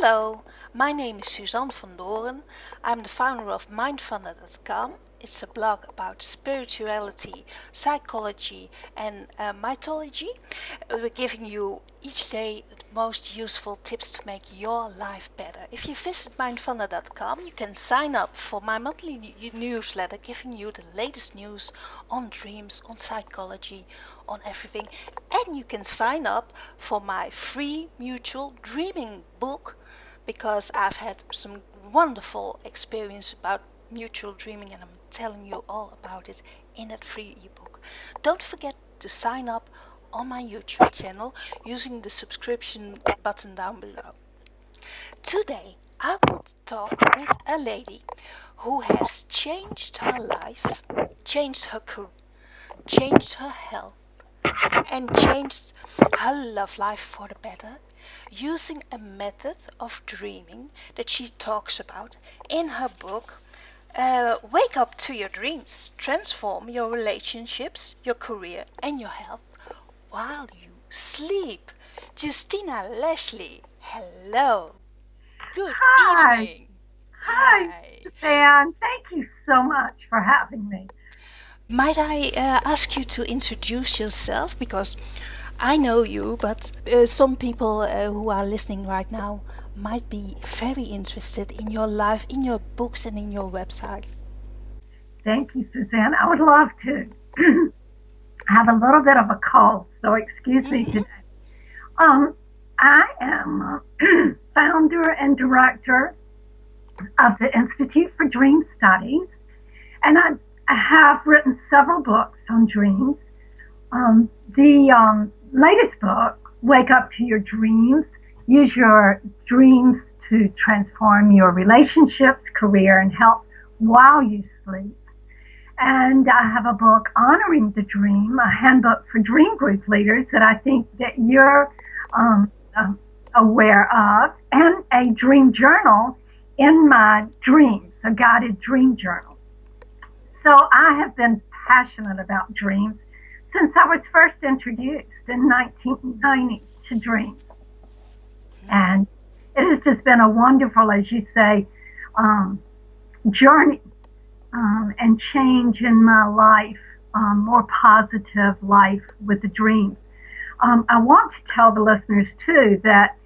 Hello, my name is Susanne van Doorn. I'm the founder of Mindfunda.com. It's a blog about spirituality, psychology, and mythology. We're giving you each day the most useful tips to make your life better. If you visit Mindfunda.com, you can sign up for my monthly newsletter giving you the latest news on dreams, on psychology, on everything. And you can sign up for my free mutual dreaming book because I've had some wonderful experience about mutual dreaming and I'm telling you all about it in that free ebook. Don't forget to sign up on my YouTube channel using the subscription button down below. Today I will talk with a lady who has changed her life, changed her career, changed her health, and changed her love life for the better using a method of dreaming that she talks about in her book. Wake up to your dreams, transform your relationships, your career, and your health while you sleep. Justina Lasley, hello. Good Hi. evening. Hi, Hi. Susanne. Thank you so much for having me. Might I ask you to introduce yourself? Because I know you, but some people who are listening right now might be very interested in your life, in your books, and in your website. Thank you, Susanne. I would love to. I have a little bit of a cold, so excuse me Mm-hmm. today. Um, I am founder and director of the Institute for Dream Studies, and I have written several books on dreams. The latest book, Wake Up to Your Dreams, use your dreams to transform your relationships, career, and health while you sleep. And I have a book honoring the dream, a handbook for dream group leaders that I think that you're um, uh, aware of, and a dream journal in my dreams, a guided dream journal. So I have been passionate about dreams since I was first introduced in 1990 to dreams. And it has just been a wonderful, as you say, um, journey and change in my life, more positive life with the dreams. I want to tell the listeners too that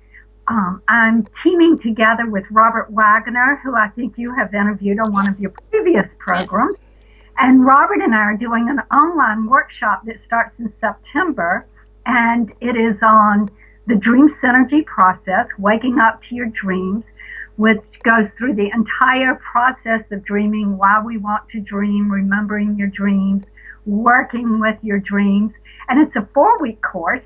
I'm teaming together with Robert Wagner, who I think you have interviewed on one Yeah, of your previous yeah. programs. And Robert and I are doing an online workshop that starts in September, and it is on the dream synergy process, waking up to your dreams, which goes through the entire process of dreaming, why we want to dream, remembering your dreams, working with your dreams. And it's a 4-week course,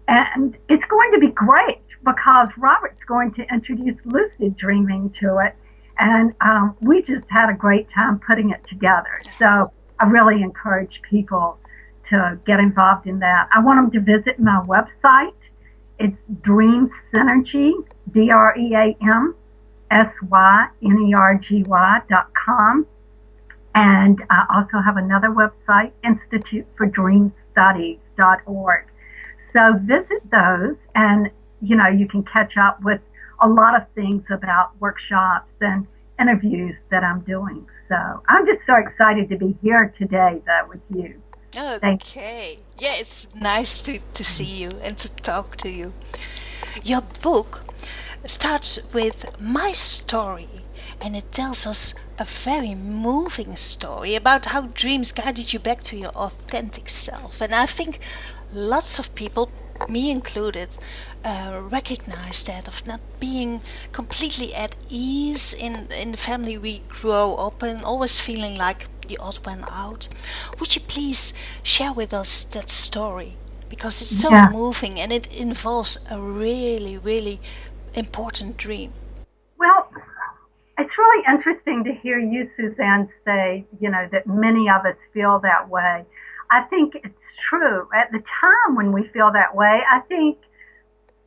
and it's going to be great because Robert's going to introduce lucid dreaming to it, and we just had a great time putting it together. So I really encourage people to get involved in that. I want them to visit my website. It's Dream Synergy, DreamSynergy.com. And I also have another website, institutefordreamstudies.org. So visit those, and you can catch up with a lot of things about workshops and interviews that I'm doing. So I'm just so excited to be here today, though, with you. Thank Okay. Yeah, it's nice to see you and to talk to you. Your book starts with my story, and it tells us a very moving story about how dreams guided you back to your authentic self. And I think lots of people, me included, recognize that of not being completely at ease in the family we grow up in, always feeling like the odd one out. Would you please share with us that story? Because it's you. so Yeah. moving and it involves a really, really important dream. Well, it's really interesting to hear you, Suzanne, say, that many of us feel that way. I think it's true. At the time when we feel that way, I think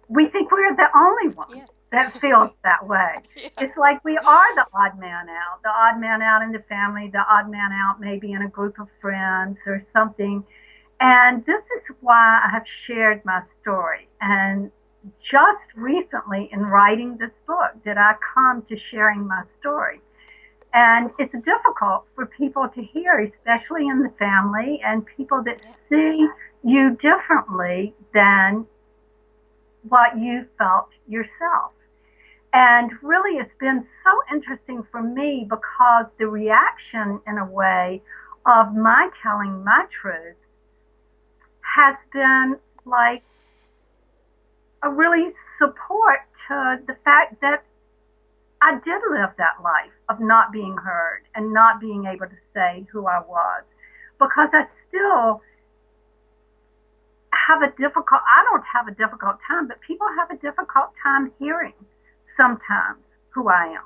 we think we're the only one Yeah. that feels that way. Yeah. It's like we are the odd man out in the family, the odd man out maybe in a group of friends or something. And this is why I have shared my story. And just recently in writing this book did I come to sharing my story. And it's difficult for people to hear, especially in the family and people that Yeah. see you differently than what you felt yourself. And really, it's been so interesting for me because the reaction, in a way, of my telling my truth has been like a really support to the fact that I did live that life of not being heard and not being able to say who I was because I still I don't have a difficult time, but people have a difficult time hearing sometimes who I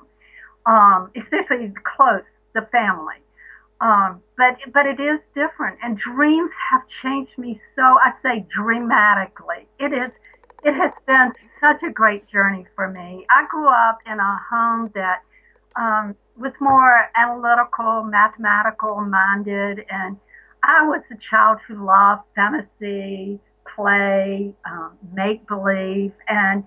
am, especially close, the family. But it is different, and dreams have changed me so I say dramatically. It has been such a great journey for me. I grew up in a home that was more analytical, mathematical minded, and I was a child who loved fantasy, play, make believe, and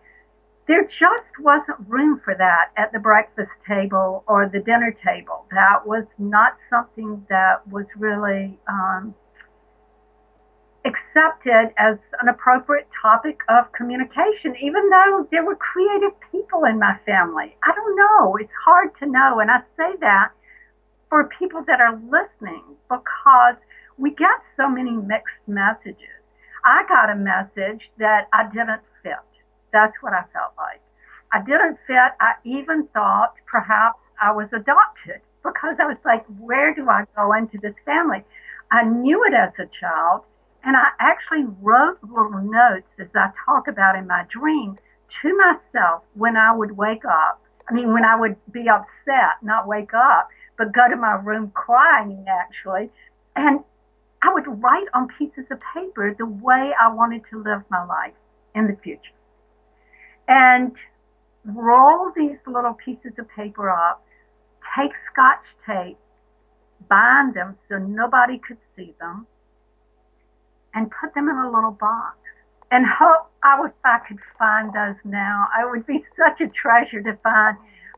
there just wasn't room for that at the breakfast table or the dinner table. That was not something that was really accepted as an appropriate topic of communication, even though there were creative people in my family. I don't know. It's hard to know. And I say that for people that are listening because we get so many mixed messages. I got a message that I didn't fit. That's what I felt like. I didn't fit. I even thought perhaps I was adopted because I was like, where do I go into this family? I knew it as a child, and I actually wrote little notes as I talk about in my dream to myself when I would wake up. I mean, when I would be upset, not wake up, but go to my room crying actually. And I would write on pieces of paper the way I wanted to live my life in the future. And roll these little pieces of paper up, take scotch tape, bind them so nobody could see them, and put them in a little box. And hope I could find those now. I would be such a treasure to find.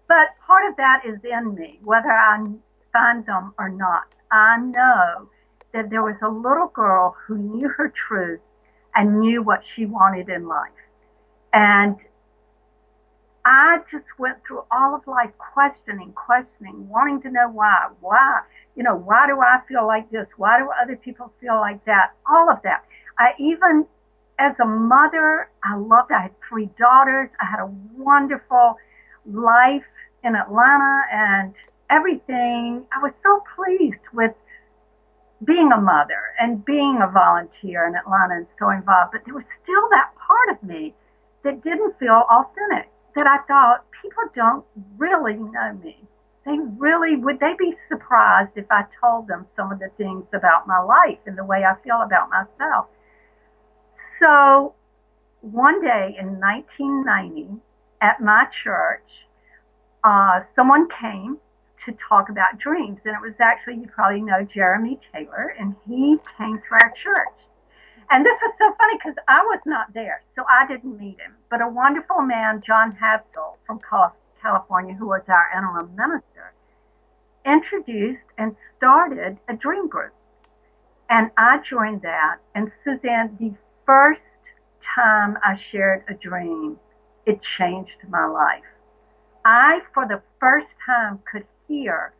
But part of that is in me, whether I find them or not. I know that there was a little girl who knew her truth and knew what she wanted in life. And I just went through all of life questioning, wanting to know why. Why do I feel like this? Why do other people feel like that? All of that. I even, as a mother, I loved, I had three daughters. I had a wonderful life in Atlanta and everything. I was so pleased with being a mother and being a volunteer in Atlanta and so involved, but there was still that part of me that didn't feel authentic, that I thought people don't really know me. Would they be surprised if I told them some of the things about my life and the way I feel about myself? So one day in 1990 at my church, someone came to talk about dreams. And it was actually, you probably know Jeremy Taylor, and he came to our church. And this was so funny because I was not there, so I didn't meet him. But a wonderful man, John Haskell from California, who was our interim minister, introduced and started a dream group. And I joined that. And Susanne, the first time I shared a dream, it changed my life. I, for the first time, could hear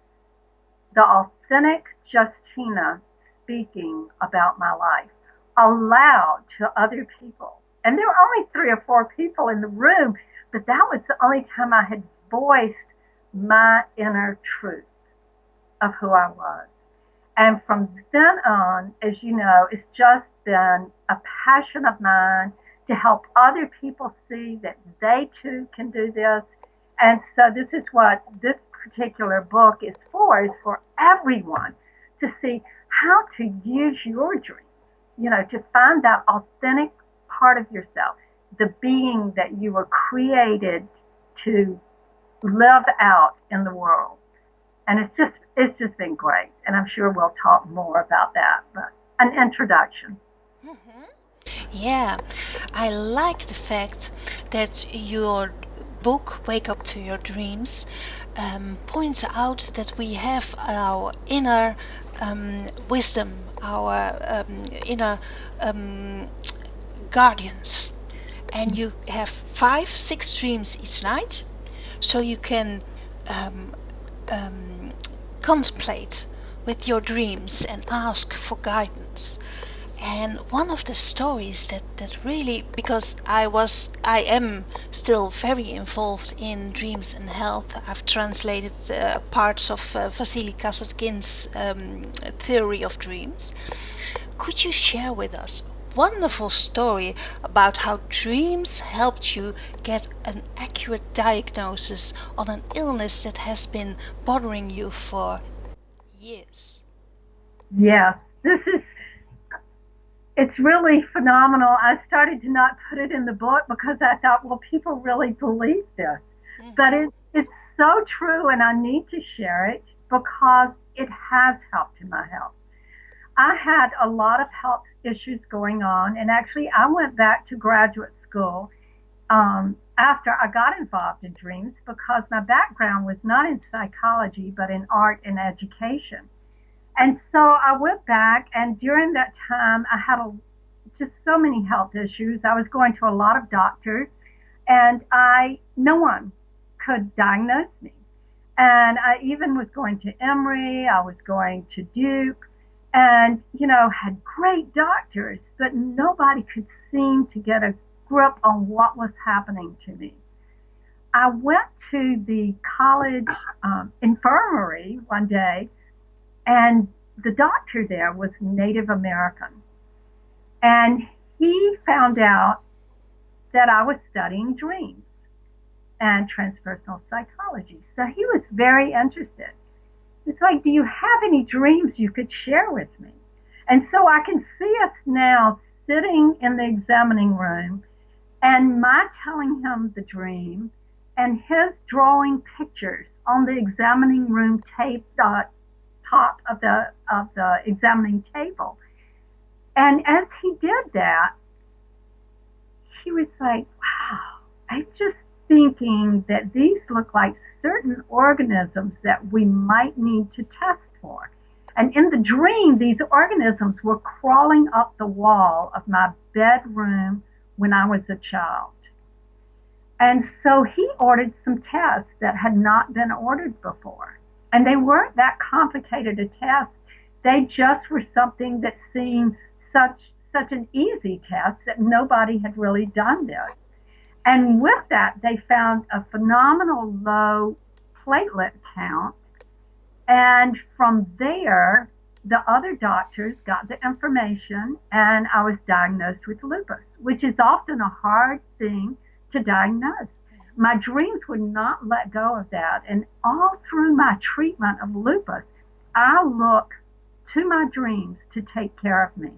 the authentic Justina speaking about my life aloud to other people. And there were only 3 or 4 people in the room, but that was the only time I had voiced my inner truth of who I was. And from then on, as you know, it's just been a passion of mine to help other people see that they too can do this. And so this is what this particular book is for everyone to see how to use your dreams, to find that authentic part of yourself, the being that you were created to live out in the world. And it's just been great. And I'm sure we'll talk more about that, but an introduction. Hmm. Yeah, I like the fact that your book, Wake Up to Your Dreams, points out that we have our inner wisdom, our inner um, guardians, and you have 5, 6 dreams each night, so you can um, um, contemplate with your dreams and ask for guidance. And one of the stories that really, because I am still very involved in dreams and health. I've translated parts of Vasily Kasatkin's theory of dreams. Could you share with us wonderful story about how dreams helped you get an accurate diagnosis on an illness that has been bothering you for years? Yes, this is it's really phenomenal. I started to not put it in the book because I thought, well, people really believe this. But Mm-hmm. it's so true, and I need to share it because it has helped in my health. I had a lot of health issues going on, and actually, I went back to graduate school after I got involved in dreams because my background was not in psychology but in art and education. And so I went back, and during that time, I had just so many health issues. I was going to a lot of doctors, and no one could diagnose me. And I even was going to Emory, I was going to Duke, and had great doctors, but nobody could seem to get a grip on what was happening to me. I went to the college infirmary one day, and the doctor there was Native American. And he found out that I was studying dreams and transpersonal psychology. So he was very interested. It's like, do you have any dreams you could share with me? And so I can see us now sitting in the examining room and my telling him the dream and his drawing pictures on the examining room top of the examining table. And as he did that, he was like, wow, I'm just thinking that these look like certain organisms that we might need to test for. And in the dream, these organisms were crawling up the wall of my bedroom when I was a child. And so he ordered some tests that had not been ordered before. And they weren't that complicated a test. They just were something that seemed such an easy test that nobody had really done this. And with that, they found a phenomenal low platelet count. And from there, the other doctors got the information, and I was diagnosed with lupus, which is often a hard thing to diagnose. My dreams would not let go of that. And all through my treatment of lupus, I look to my dreams to take care of me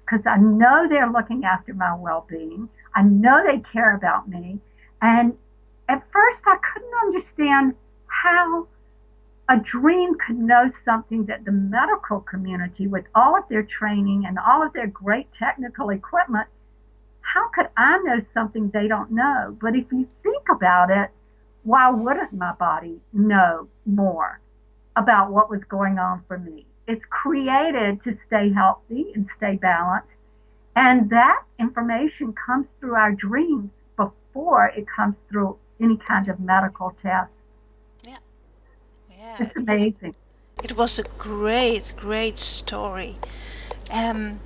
because I know they're looking after my well being. I know they care about me. And at first, I couldn't understand how a dream could know something that the medical community, with all of their training and all of their great technical equipment, how could I know something they don't know? But if you think about it, why wouldn't my body know more about what was going on for me? It's created to stay healthy and stay balanced. And that information comes through our dreams before it comes through any kind of medical test. Yeah, yeah, It's amazing. it was a great, great story. Um,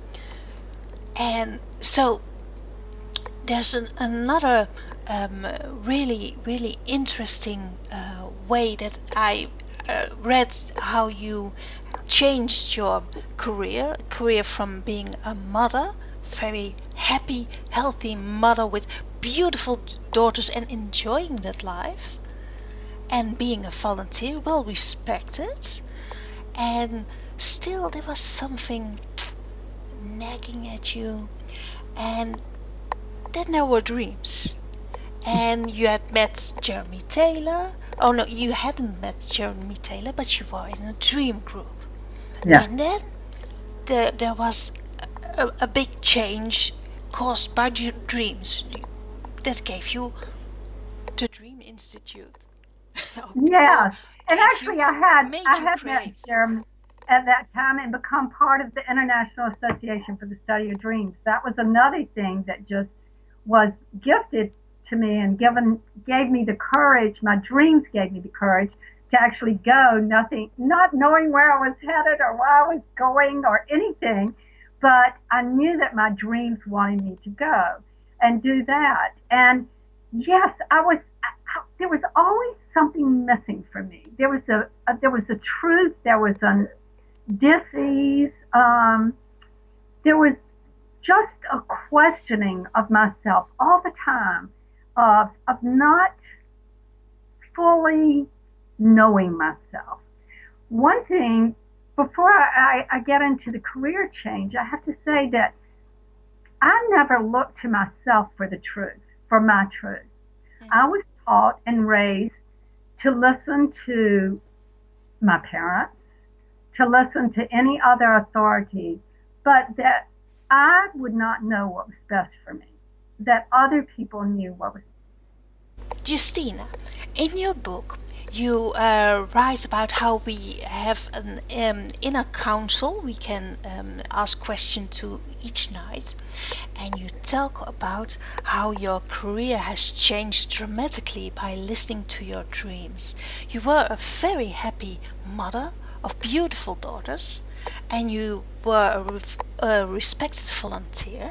and so there's another really, really interesting way that I read how you changed your career from being a mother, very happy, healthy mother with beautiful daughters and enjoying that life, and being a volunteer, well respected, and still there was something nagging at you, and then there were dreams. And you had met Jeremy Taylor. Oh no, you hadn't met Jeremy Taylor, but you were in a dream group. Yeah. And then there was a big change caused by dreams. That gave you the Dream Institute. Or Yes, and gave you, actually, I had made I you had met create. Jeremy at that time and become part of the International Association for the Study of Dreams. That was another thing that just was gifted to me and given gave me the courage. My dreams gave me the courage to actually go, nothing, not knowing where I was headed or where I was going or anything, but I knew that my dreams wanted me to go and do that. And yes, there was always something missing for me. There was a truth. There was a dis-ease. There was just a questioning of myself all the time, of not fully knowing myself. One thing, before I get into the career change, I have to say that I never looked to myself for the truth, for my truth. I Mhm. was taught and raised to listen to my parents, to listen to any other authority, but that I would not know what was best for me, that other people knew what was. Justina, in your book, you write about how we have an inner council. We can ask questions to each night, and you talk about how your career has changed dramatically by listening to your dreams. You were a very happy mother of beautiful daughters, and you were a respected volunteer.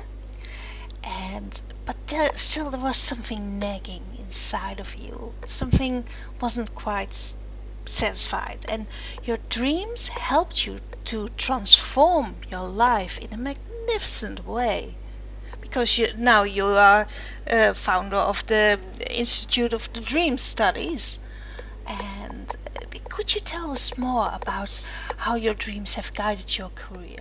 And but still there was something nagging inside of you. Something wasn't quite satisfied, and your dreams helped you to transform your life in a magnificent way. Because now you are founder of the Institute of the Dream Studies. And could you tell us more about how your dreams have guided your career?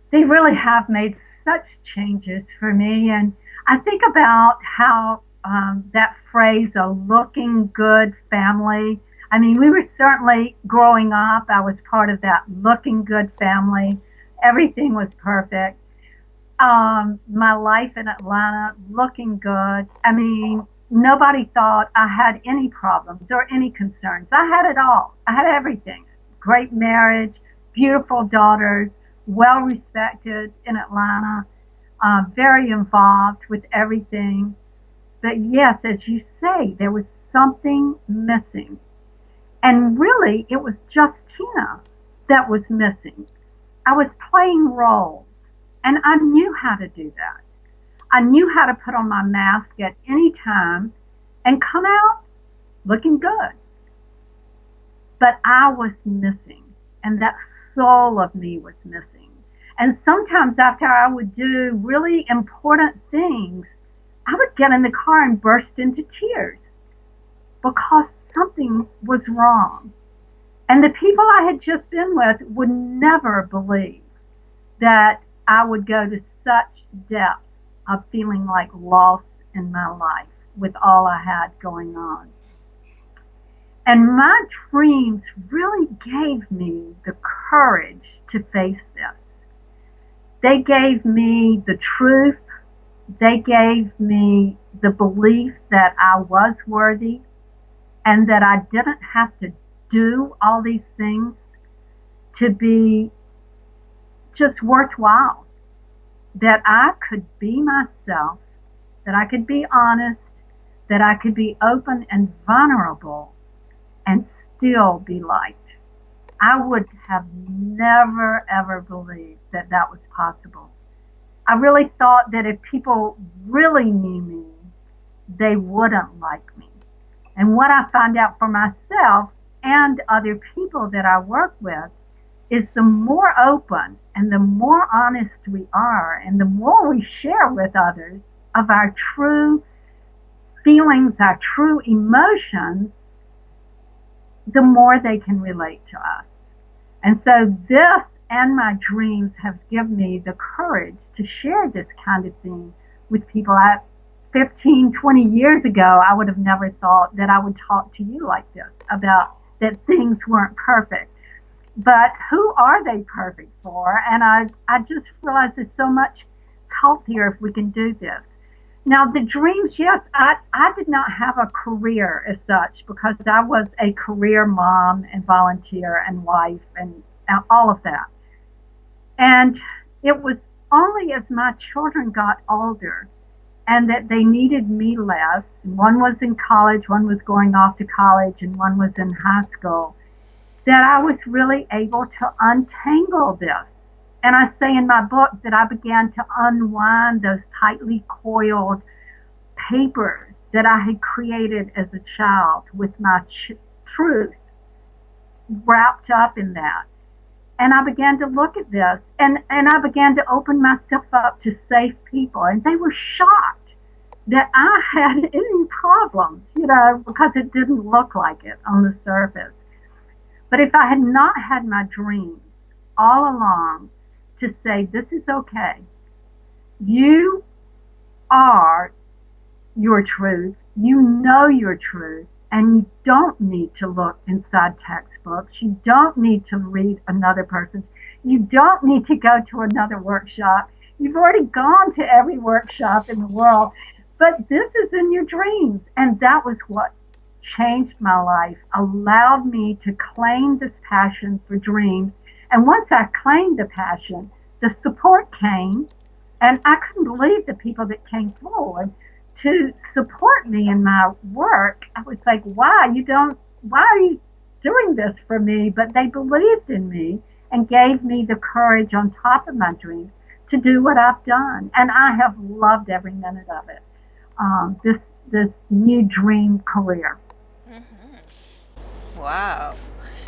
They really have made such changes for me. And I think about how that phrase, a looking good family. I mean, we were certainly growing up, I was part of that looking good family. Everything was perfect. My life in Atlanta looking good. I mean, nobody thought I had any problems or any concerns. I had it all. I had everything. Great marriage, beautiful daughters, well respected in Atlanta, very involved with everything. But yes, as you say, there was something missing. And really, it was just Tina that was missing. I was playing roles, and I knew how to do that. I knew how to put on my mask at any time and come out looking good. But I was missing, and that soul of me was missing. And sometimes after I would do really important things, I would get in the car and burst into tears because something was wrong. And the people I had just been with would never believe that I would go to such depth of feeling like lost in my life with all I had going on. And my dreams really gave me the courage to face this. They gave me the truth. They gave me the belief that I was worthy and that I didn't have to do all these things to be just worthwhile. That I could be myself, that I could be honest, that I could be open and vulnerable and still be liked. I would have never ever believed that that was possible. I really thought that if people really knew me, they wouldn't like me. And what I find out for myself and other people that I work with is the more open and the more honest we are and the more we share with others of our true feelings, our true emotions, the more they can relate to us. And so this and my dreams have given me the courage to share this kind of thing with people. 15, 20 years ago, I would have never thought that I would talk to you like this about that things weren't perfect. But who are they perfect for? And I just realized there's so much healthier if we can do this. Now, the dreams, yes, I did not have a career as such because I was a career mom and volunteer and wife and all of that. And it was only as my children got older and that they needed me less. One was in college, one was going off to college, and one was in high school, that I was really able to untangle this. And I say in my book that I began to unwind those tightly coiled papers that I had created as a child with my truth wrapped up in that. And I began to look at this, and I began to open myself up to safe people. And they were shocked that I had any problems, because it didn't look like it on the surface. But if I had not had my dreams all along to say, this is okay, you are your truth, you know your truth, and you don't need to look inside textbooks. You don't need to read another person's. You don't need to go to another workshop. You've already gone to every workshop in the world. But this is in your dreams. And that was what changed my life, allowed me to claim this passion for dreams. And once I claimed the passion, the support came. And I couldn't believe the people that came forward to support me in my work. I was like, why are you doing this for me? But they believed in me and gave me the courage on top of my dreams to do what I've done. And I have loved every minute of it. This new dream career. Wow,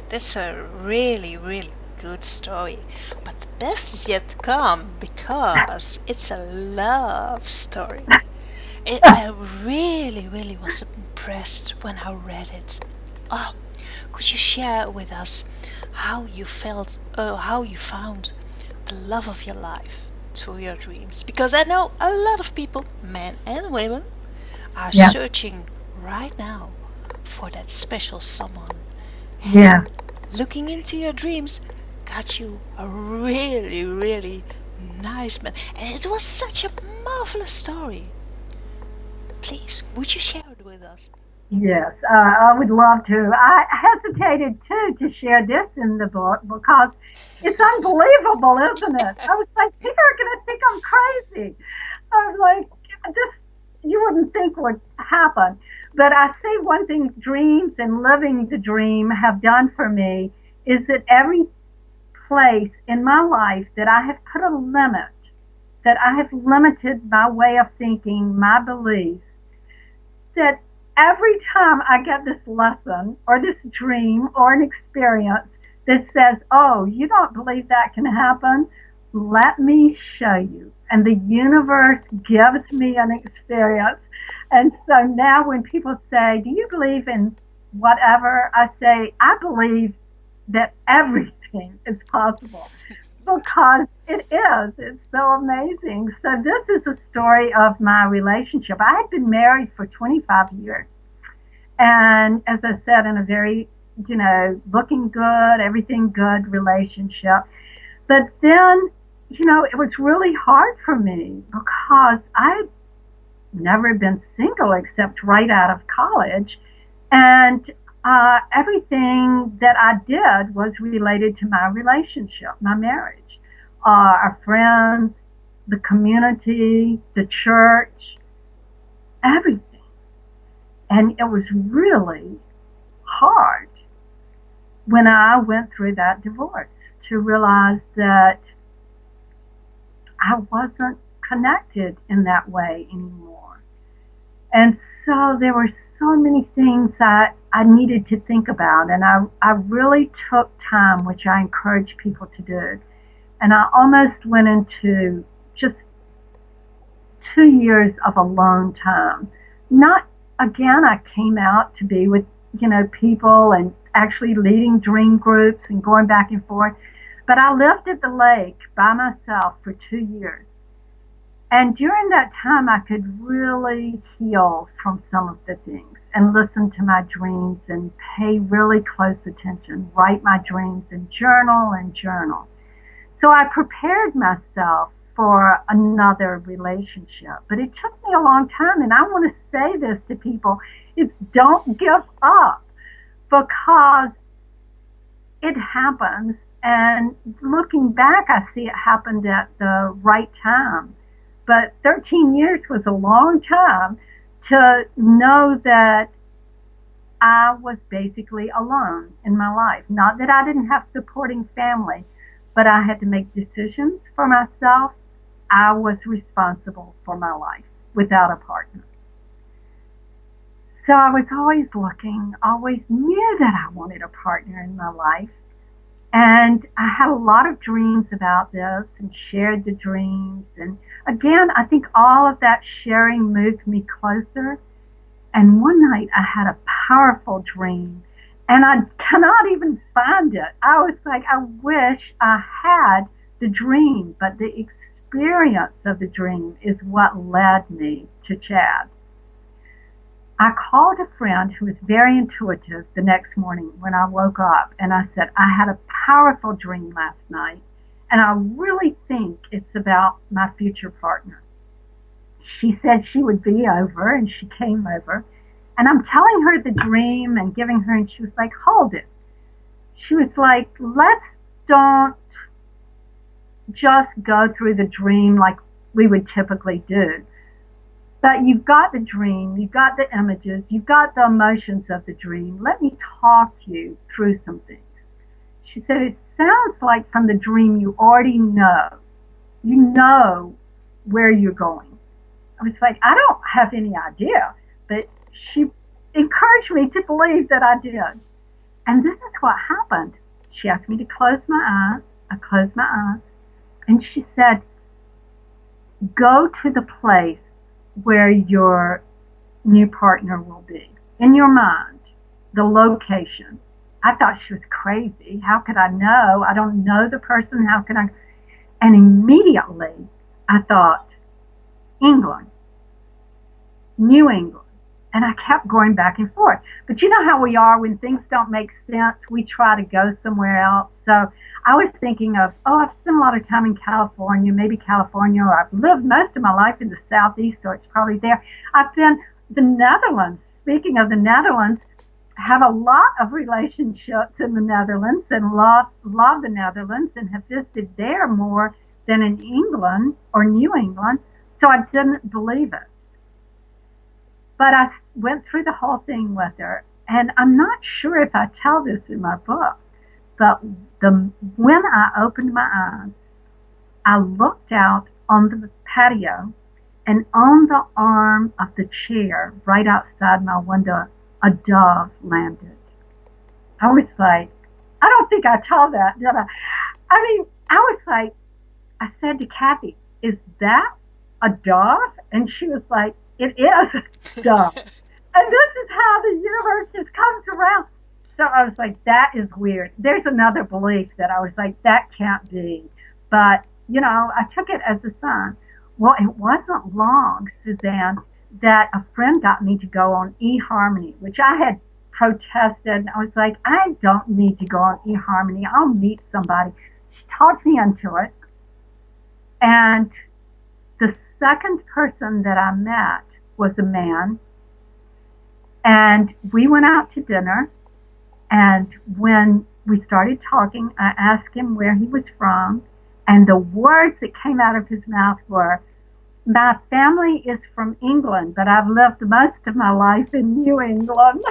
that's a really, really good story. But the best is yet to come because it's a love story. I really, really was impressed when I read it. Oh, could you share with us how you felt, how you found the love of your life through your dreams? Because I know a lot of people, men and women, are searching right now for that special someone. Yeah. Looking into your dreams got you a really, really nice man. And it was such a marvelous story. Please, would you share it with us? Yes, I would love to. I hesitated too to share this in the book because it's unbelievable, isn't it? I was like, people are going to think I'm crazy. I was like, this you wouldn't think would happen. But I say one thing dreams and living the dream have done for me is that every place in my life that I have put a limit, that I have limited my way of thinking, my beliefs, that every time I get this lesson or this dream or an experience that says, oh, you don't believe that can happen, let me show you. And the universe gives me an experience. And so now when people say, do you believe in whatever? I say, I believe that everything is possible because it is. It's so amazing. So this is a story of my relationship. I had been married for 25 years. And as I said, in a very, looking good, everything good relationship. But then, it was really hard for me because I had never been single except right out of college. And everything that I did was related to my relationship, my marriage, our friends, the community, the church, everything. And it was really hard when I went through that divorce to realize that I wasn't connected in that way anymore. And so there were so many things I needed to think about, and I really took time, which I encourage people to do. And I almost went into just 2 years of alone time. Not, again, I came out to be with, people and actually leading dream groups and going back and forth. But I lived at the lake by myself for 2 years. And during that time, I could really heal from some of the things and listen to my dreams and pay really close attention, write my dreams and journal. So I prepared myself for another relationship. But it took me a long time, and I want to say this to people, is don't give up, because it happens. And looking back, I see it happened at the right time. But 13 years was a long time to know that I was basically alone in my life. Not that I didn't have supporting family, but I had to make decisions for myself. I was responsible for my life without a partner. So I was always looking, always knew that I wanted a partner in my life. And I had a lot of dreams about this and shared the dreams. And again, I think all of that sharing moved me closer. And one night I had a powerful dream, and I cannot even find it. I was like, I wish I had the dream, but the experience of the dream is what led me to Chad. I called a friend who was very intuitive the next morning when I woke up, and I said, I had a powerful dream last night, and I really think it's about my future partner. She said she would be over, and she came over, and I'm telling her the dream and giving her, and she was like, hold it. She was like, let's don't just go through the dream like we would typically do. But you've got the dream, you've got the images, you've got the emotions of the dream. Let me talk you through some things. She said, it sounds like from the dream you already know. You know where you're going. I was like, I don't have any idea. But she encouraged me to believe that I did. And this is what happened. She asked me to close my eyes. I closed my eyes. And she said, go to the place where your new partner will be. In your mind, the location. I thought she was crazy. How could I know? I don't know the person. How can I? And immediately I thought, England, New England. And I kept going back and forth. But you know how we are when things don't make sense, we try to go somewhere else. So I was thinking of, I've spent a lot of time in California, maybe California, or I've lived most of my life in the Southeast, so it's probably there. I've been the Netherlands. Speaking of the Netherlands, I have a lot of relationships in the Netherlands and love the Netherlands and have visited there more than in England or New England. So I didn't believe it. But I went through the whole thing with her, and I'm not sure if I tell this in my book, but when I opened my eyes, I looked out on the patio, and on the arm of the chair right outside my window, a dove landed. I was like, I don't think I told that, did I? I mean, I was like, I said to Kathy, is that a dove? And she was like, it is a dove. And this is how the universe just comes around. So I was like, that is weird. There's another belief that I was like, that can't be. But, I took it as a sign. Well, it wasn't long, Susanne, that a friend got me to go on eHarmony, which I had protested. I was like, I don't need to go on eHarmony. I'll meet somebody. She talked me into it. And the second person that I met was a man. And we went out to dinner. And when we started talking, I asked him where he was from. And the words that came out of his mouth were, my family is from England, but I've lived most of my life in New England.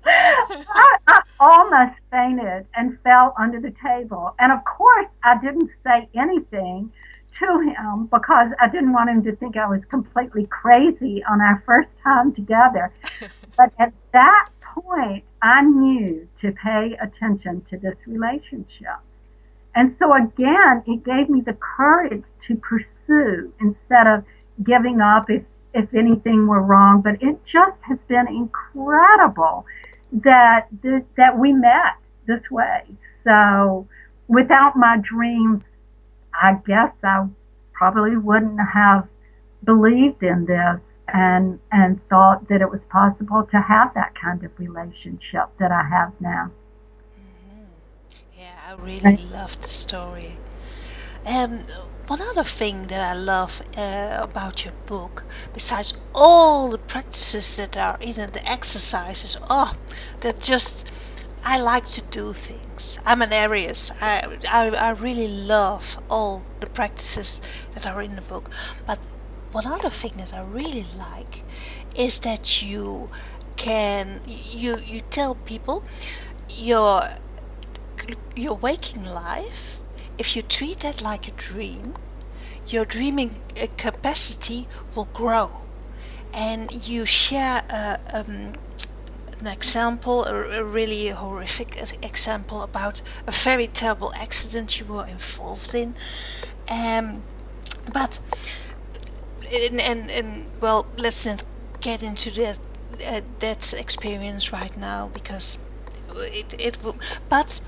I almost fainted and fell under the table. And of course, I didn't say anything to him because I didn't want him to think I was completely crazy on our first time together. But at that point, I knew to pay attention to this relationship. And so again, it gave me the courage to pursue instead of giving up if anything were wrong. But it just has been incredible that we met this way. So without my dreams, I guess I probably wouldn't have believed in this and thought that it was possible to have that kind of relationship that I have now. Yeah, I really love the story. And one other thing that I love about your book, besides all the practices that are in it, the exercises, that just I like to do things. I'm an Aries. I really love all the practices that are in the book. But one other thing that I really like is that you tell people your your waking life, if you treat that like a dream, your dreaming capacity will grow. And you share an example, a really horrific example about a very terrible accident you were involved in. Um, but well, let's not get into that experience right now because it will. But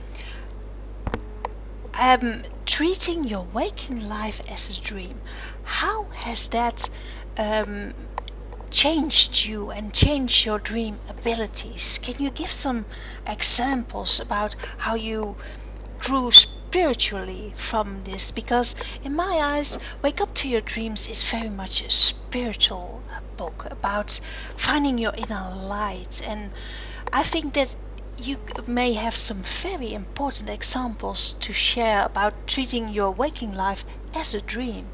treating your waking life as a dream, how has that um, changed you and changed your dream abilities? Can you give some examples about how you grew spiritually from this? Because in my eyes, Wake Up to Your Dreams is very much a spiritual book about finding your inner light, and I think that you may have some very important examples to share about treating your waking life as a dream.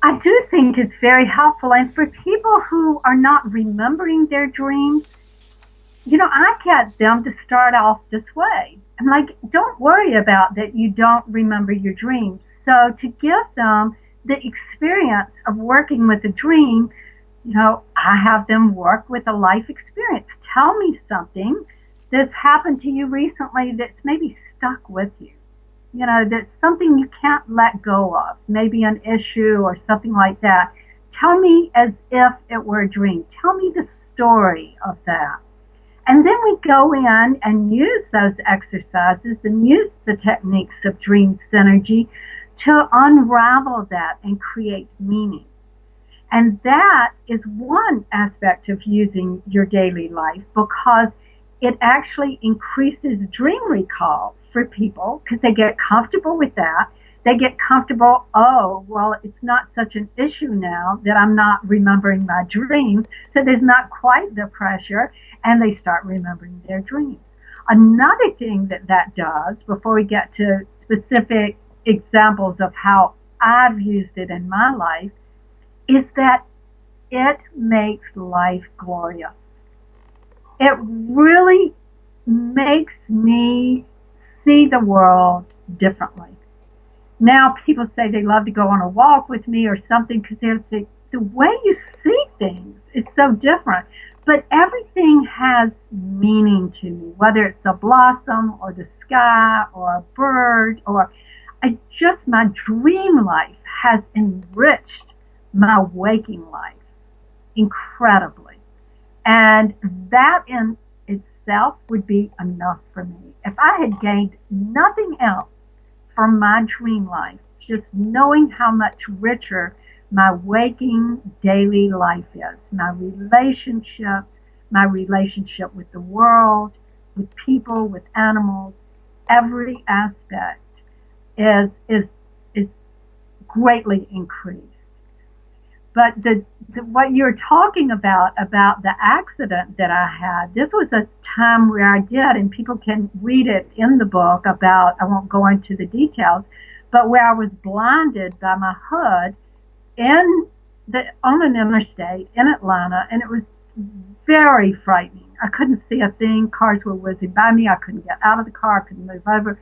I do think it's very helpful. And for people who are not remembering their dreams, I get them to start off this way. I'm like, don't worry about that you don't remember your dreams. So to give them the experience of working with a dream, I have them work with a life experience. Tell me something that's happened to you recently that's maybe stuck with you. That's something you can't let go of, maybe an issue or something like that. Tell me as if it were a dream. Tell me the story of that. And then we go in and use those exercises and use the techniques of dream synergy to unravel that and create meaning. And that is one aspect of using your daily life because it actually increases dream recall for people because they get comfortable with that. They get comfortable, oh, well, it's not such an issue now that I'm not remembering my dreams. So there's not quite the pressure, and they start remembering their dreams. Another thing that does, before we get to specific examples of how I've used it in my life, is that it makes life glorious. It really makes me see the world differently. Now, people say they love to go on a walk with me or something because the way you see things is so different. But everything has meaning to me, whether it's a blossom or the sky or a bird or my dream life has enriched my waking life incredibly. And that in itself would be enough for me. If I had gained nothing else from my dream life, just knowing how much richer my waking daily life is, my relationship with the world, with people, with animals, every aspect is greatly increased. But what you're talking about the accident that I had, this was a time where I did, and people can read it in the book about, I won't go into the details, but where I was blinded by my hood on an interstate in Atlanta, and it was very frightening. I couldn't see a thing. Cars were whizzing by me. I couldn't get out of the car. I couldn't move over.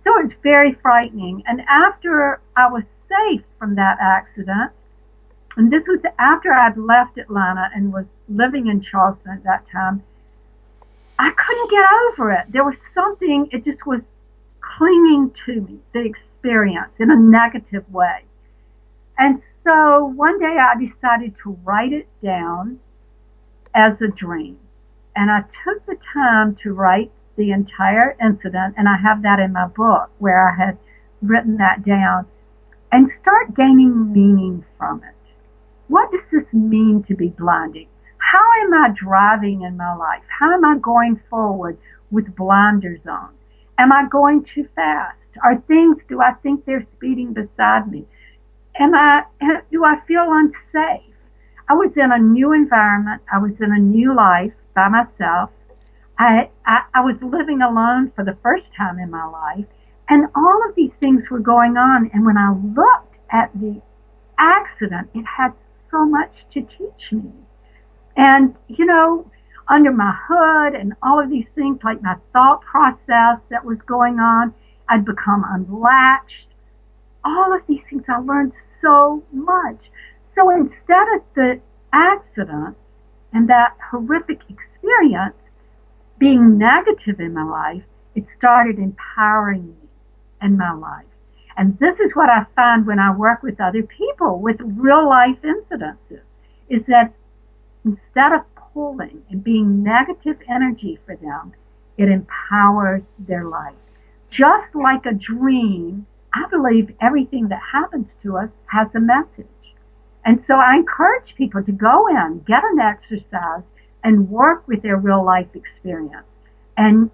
So it was very frightening. And after I was safe from that accident, and this was after I'd left Atlanta and was living in Charleston at that time, I couldn't get over it. There was something, it just was clinging to me, the experience, in a negative way. And so one day I decided to write it down as a dream. And I took the time to write the entire incident, and I have that in my book where I had written that down, and start gaining meaning from it. What does this mean to be blinded? How am I driving in my life? How am I going forward with blinders on? Am I going too fast? Do I think they're speeding beside me? Do I feel unsafe? I was in a new environment. I was in a new life by myself. I was living alone for the first time in my life. And all of these things were going on. And when I looked at the accident, it had so much to teach me. And, under my hood and all of these things, like my thought process that was going on, I'd become unlatched. All of these things, I learned so much. So instead of the accident and that horrific experience being negative in my life, it started empowering me in my life. And this is what I find when I work with other people with real life incidences, is that instead of pulling and being negative energy for them, it empowers their life. Just like a dream, I believe everything that happens to us has a message. And so I encourage people to go in, get an exercise, and work with their real life experience and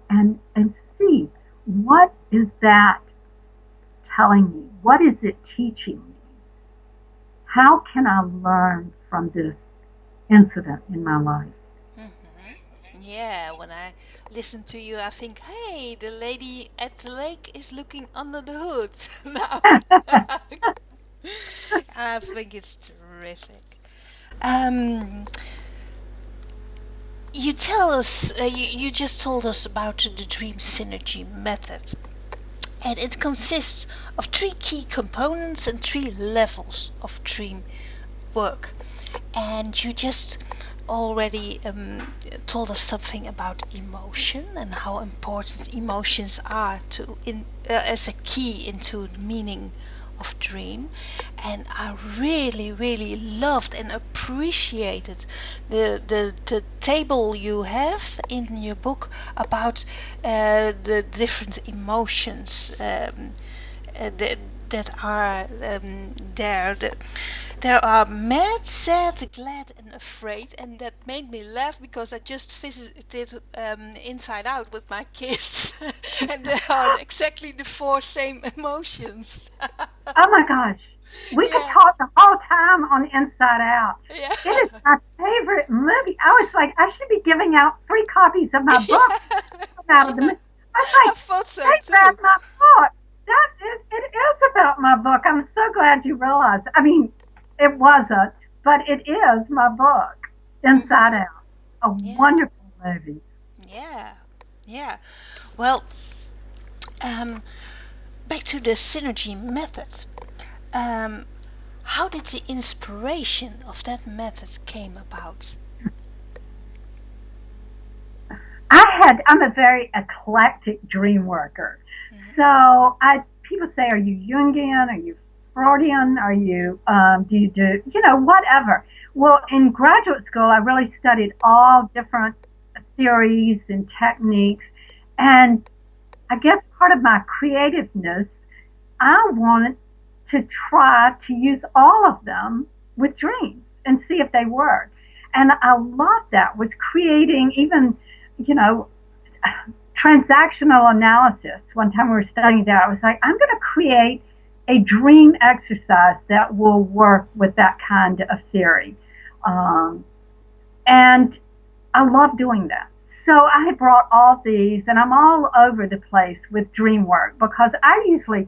see, what is that telling me? What is it teaching me? How can I learn from this incident in my life? Yeah, when I listen to you, I think, hey, the lady at the lake is looking under the hood now. I think it's terrific. Um, you just told us about the dream synergy method, and it consists of three key components and three levels of dream work. And you just already told us something about emotion and how important emotions are as a key into the meaning of dream. And I really, really loved and appreciated the table you have in your book about the different emotions that are there. There are mad, sad, glad, and afraid, and that made me laugh because I just visited Inside Out with my kids, and there are exactly the four same emotions. Oh my gosh. We could Yeah, talk the whole time on Inside Out. yeah, It is my favorite movie. I was like, I should be giving out free copies of my book yeah, out of the yeah. movie. I was I like, thought so they read too. my book. It is about my book. I'm so glad you realized. I mean, it wasn't, but it is my book, Inside Hmm. Out. A Yeah, wonderful movie. yeah, yeah. Well, um, back to the synergy method. Um, how did the inspiration of that method came about? I'm a very eclectic dream worker. So people say, are you Jungian? Are you Freudian? Do you do, whatever. Well, in graduate school, I really studied all different theories and techniques. And I guess part of my creativeness, I wanted to try to use all of them with dreams and see if they work. And I love that with creating even, you know, transactional analysis. One time we were studying that, I was like, I'm going to create a dream exercise that will work with that kind of theory. Um, and I love doing that. So I brought all these, and I'm all over the place with dream work because I usually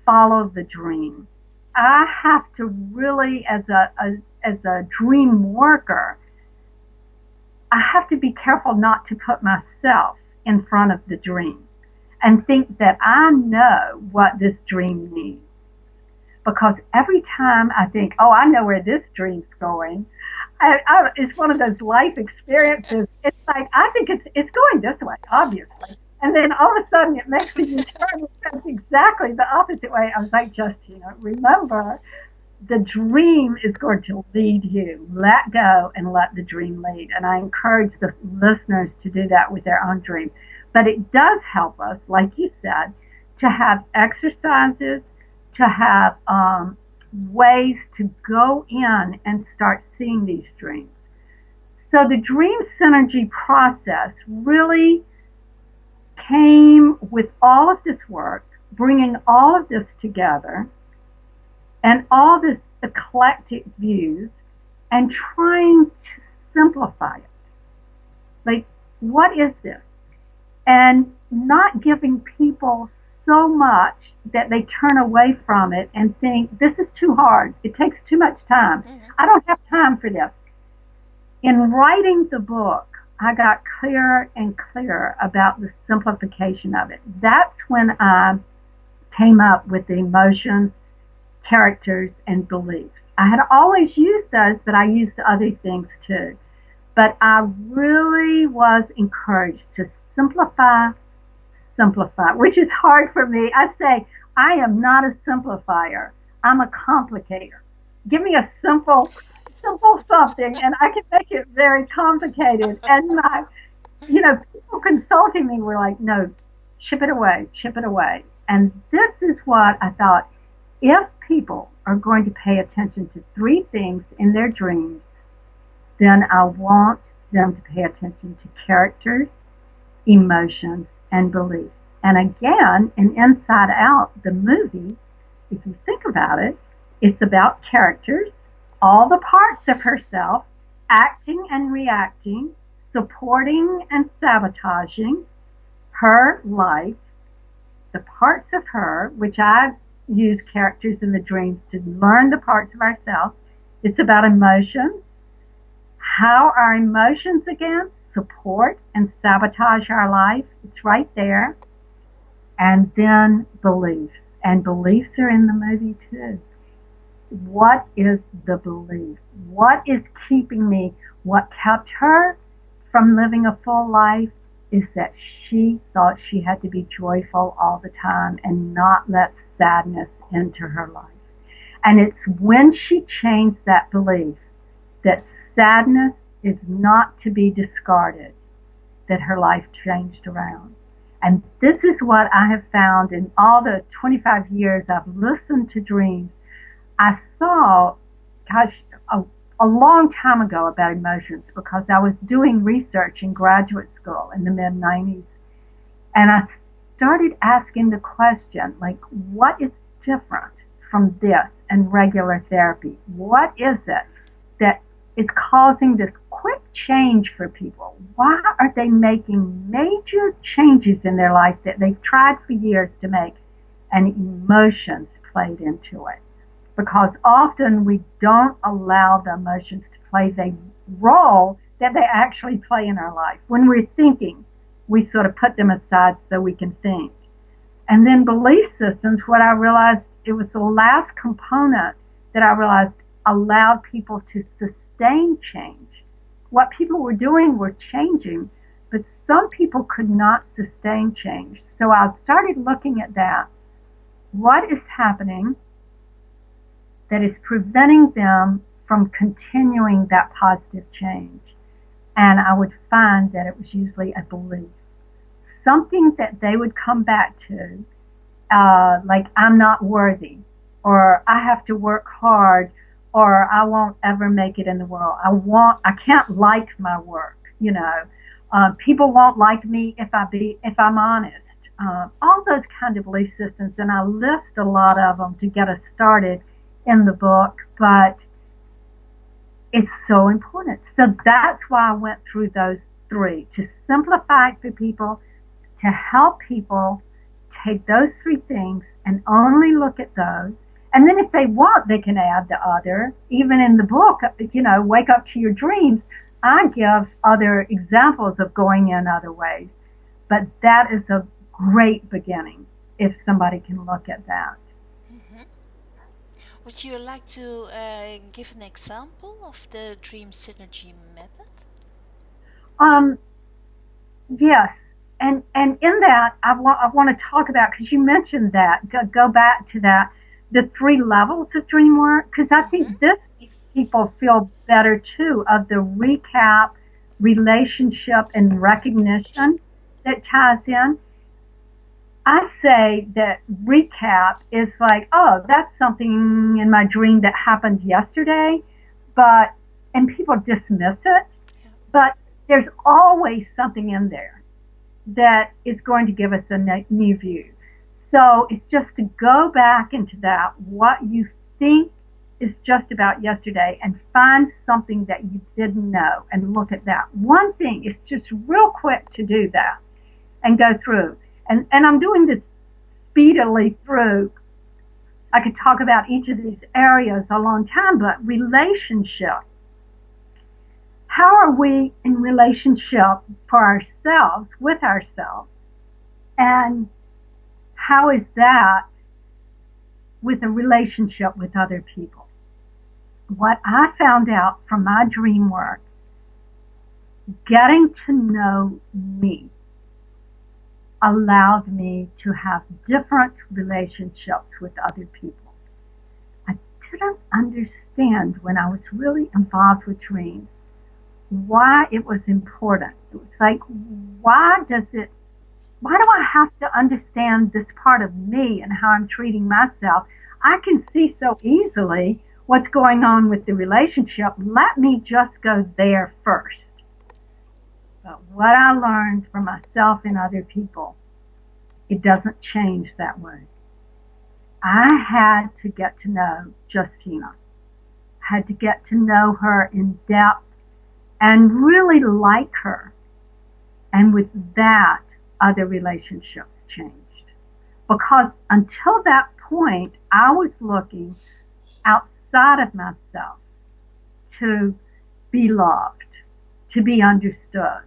follow the dream. I have to really, as a dream worker, I have to be careful not to put myself in front of the dream and think that I know what this dream needs. Because every time I think, oh, I know where this dream's going, it's one of those life experiences. It's like, I think it's going this way, obviously. And then all of a sudden it makes a U-turn. It goes exactly the opposite way. I was like, Justina, remember, the dream is going to lead you. Let go and let the dream lead. And I encourage the listeners to do that with their own dreams. But it does help us, like you said, to have exercises, to have ways to go in and start seeing these dreams. So the dream synergy process really came with all of this work, bringing all of this together and all this eclectic views and trying to simplify it. Like, what is this? And not giving people so much that they turn away from it and think, this is too hard. It takes too much time. I don't have time for this. In writing the book, I got clearer and clearer about the simplification of it. That's when I came up with the emotions, characters, and beliefs. I had always used those, but I used other things too. But I really was encouraged to simplify, which is hard for me. I say, I am not a simplifier. I'm a complicator. Give me a simple something and I can make it very complicated. And people consulting me were like, no, chip it away, chip it away. And this is what I thought, if people are going to pay attention to three things in their dreams, then I want them to pay attention to characters, emotions, and beliefs. And again, in Inside Out, the movie, if you think about it, it's about characters, all the parts of herself, acting and reacting, supporting and sabotaging her life, the parts of her, which I use characters in the dreams to learn the parts of ourselves. It's about emotions, how our emotions again support and sabotage our life. It's right there. And then beliefs. And beliefs are in the movie too. What is the belief? What is keeping me? What kept her from living a full life is that she thought she had to be joyful all the time and not let sadness into her life. And it's when she changed that belief that sadness is not to be discarded that her life changed around. And this is what I have found in all the 25 years I've listened to dreams. I saw, a long time ago about emotions because I was doing research in graduate school in the mid-90s. And I started asking the question, like, what is different from this and regular therapy? What is it that is causing this quick change for people? Why are they making major changes in their life that they've tried for years to make, and emotions played into it? Because often we don't allow the emotions to play the role that they actually play in our life. When we're thinking, we sort of put them aside so we can think. And then belief systems, what I realized, it was the last component that I realized allowed people to sustain change. What people were doing were changing, but some people could not sustain change. So I started looking at that. What is happening that is preventing them from continuing that positive change? And I would find that it was usually a belief. Something that they would come back to, like, I'm not worthy, or I have to work hard, or I won't ever make it in the world. I can't like my work, people won't like me if I'm honest. All those kind of belief systems, and I list a lot of them to get us started in the book, but it's so important. So that's why I went through those three, to simplify it for people, to help people take those three things and only look at those. And then if they want, they can add the other. Even in the book, Wake Up to Your Dreams, I give other examples of going in other ways. But that is a great beginning if somebody can look at that. Mm-hmm. Would you like to give an example of the dream synergy method? Yes. And in that, I want to talk about, because you mentioned that, go back to that, the three levels of dream work, because I think this makes people feel better too, of the recap, relationship, and recognition that ties in. I say that recap is like, oh, that's something in my dream that happened yesterday, and people dismiss it, but there's always something in there that is going to give us a new view. So it's just to go back into that, what you think is just about yesterday, and find something that you didn't know and look at that. One thing is just real quick to do that and go through. And I'm doing this speedily through. I could talk about each of these areas a long time, but relationship. How are we in relationship for ourselves, with ourselves? And how is that with a relationship with other people? What I found out from my dream work, getting to know me allowed me to have different relationships with other people. I didn't understand when I was really involved with dreams why it was important. It was like, why do I have to understand this part of me and how I'm treating myself? I can see so easily what's going on with the relationship. Let me just go there first. But what I learned for myself and other people, it doesn't change that way. I had to get to know Justina. I had to get to know her in depth and really like her. And with that, other relationships changed. Because until that point, I was looking outside of myself to be loved, to be understood.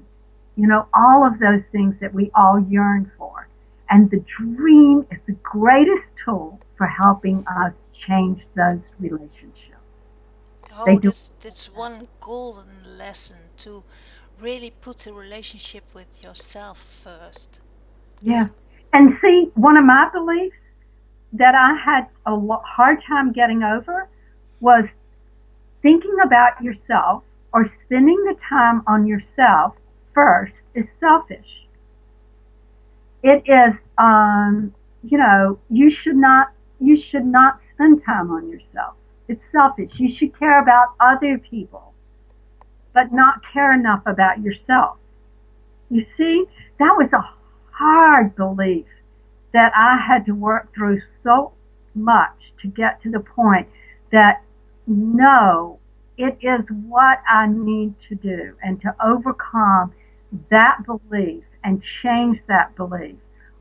You know, all of those things that we all yearn for. And the dream is the greatest tool for helping us change those relationships. Oh, that's one golden lesson, to really put the relationship with yourself first. Yeah. And see, one of my beliefs that I had a hard time getting over was thinking about yourself or spending the time on yourself first is selfish. It is, you should not spend time on yourself. It's selfish. You should care about other people, but not care enough about yourself. You see, that was a hard belief that I had to work through so much to get to the point that no, it is what I need to do, and to overcome that belief and change that belief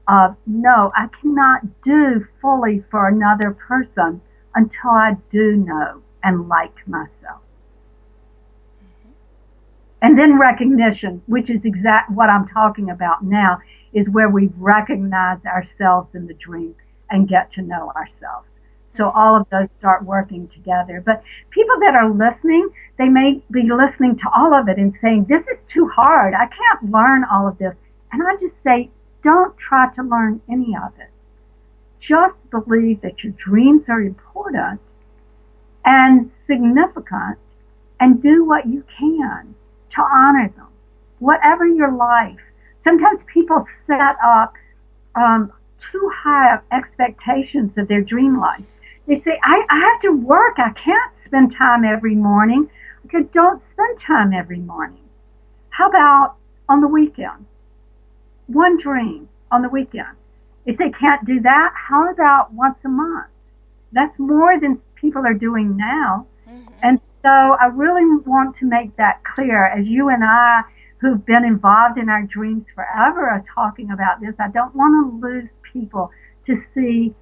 of no, I cannot do fully for another person until I do know and like myself. And then recognition, which is exact what I'm talking about now, is where we recognize ourselves in the dream and get to know ourselves. So all of those start working together. But people that are listening, they may be listening to all of it and saying, this is too hard. I can't learn all of this. And I just say, don't try to learn any of it. Just believe that your dreams are important and significant, and do what you can to honor them. Whatever your life. Sometimes people set up too high of expectations of their dream life. They say, I have to work. I can't spend time every morning. Okay, don't spend time every morning. How about on the weekend? One dream on the weekend. If they can't do that, how about once a month? That's more than people are doing now. And so I really want to make that clear, as you and I, who've been involved in our dreams forever, are talking about this. I don't want to lose people to see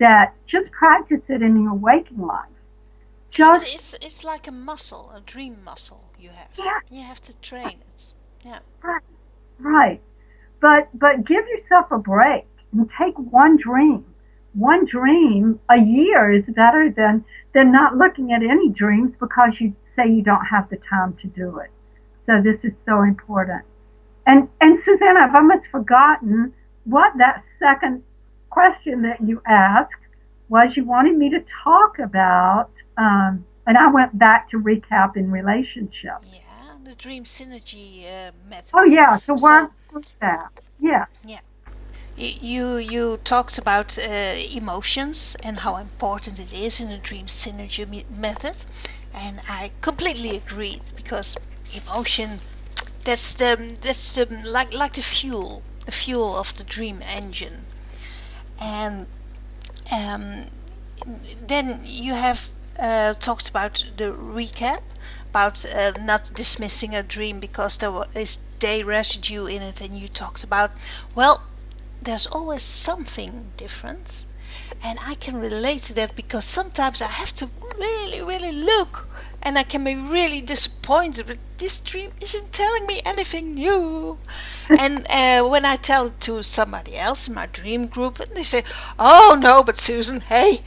that just practice it in your waking life. It's like a muscle, a dream muscle you have. Yeah. You have to train it. Yeah. Right. But give yourself a break and take one dream. One dream a year is better than not looking at any dreams because you say you don't have the time to do it. So this is so important. And Susanne, I've almost forgotten what that second question that you asked was. You wanted me to talk about, and I went back to recap in relationships. Yeah, the dream synergy method. Oh yeah, to work through that. Yeah. Yeah. You talked about emotions and how important it is in the dream synergy method, and I completely agreed, because emotion, that's the like the fuel the fuel of the dream engine. And then you have talked about the recap, about not dismissing a dream because there is day residue in it, and you talked about, well, there's always something different. And I can relate to that because sometimes I have to really, really look, and I can be really disappointed, but this dream isn't telling me anything new. And when I tell it to somebody else in my dream group, and they say, "Oh no, but Susan, hey,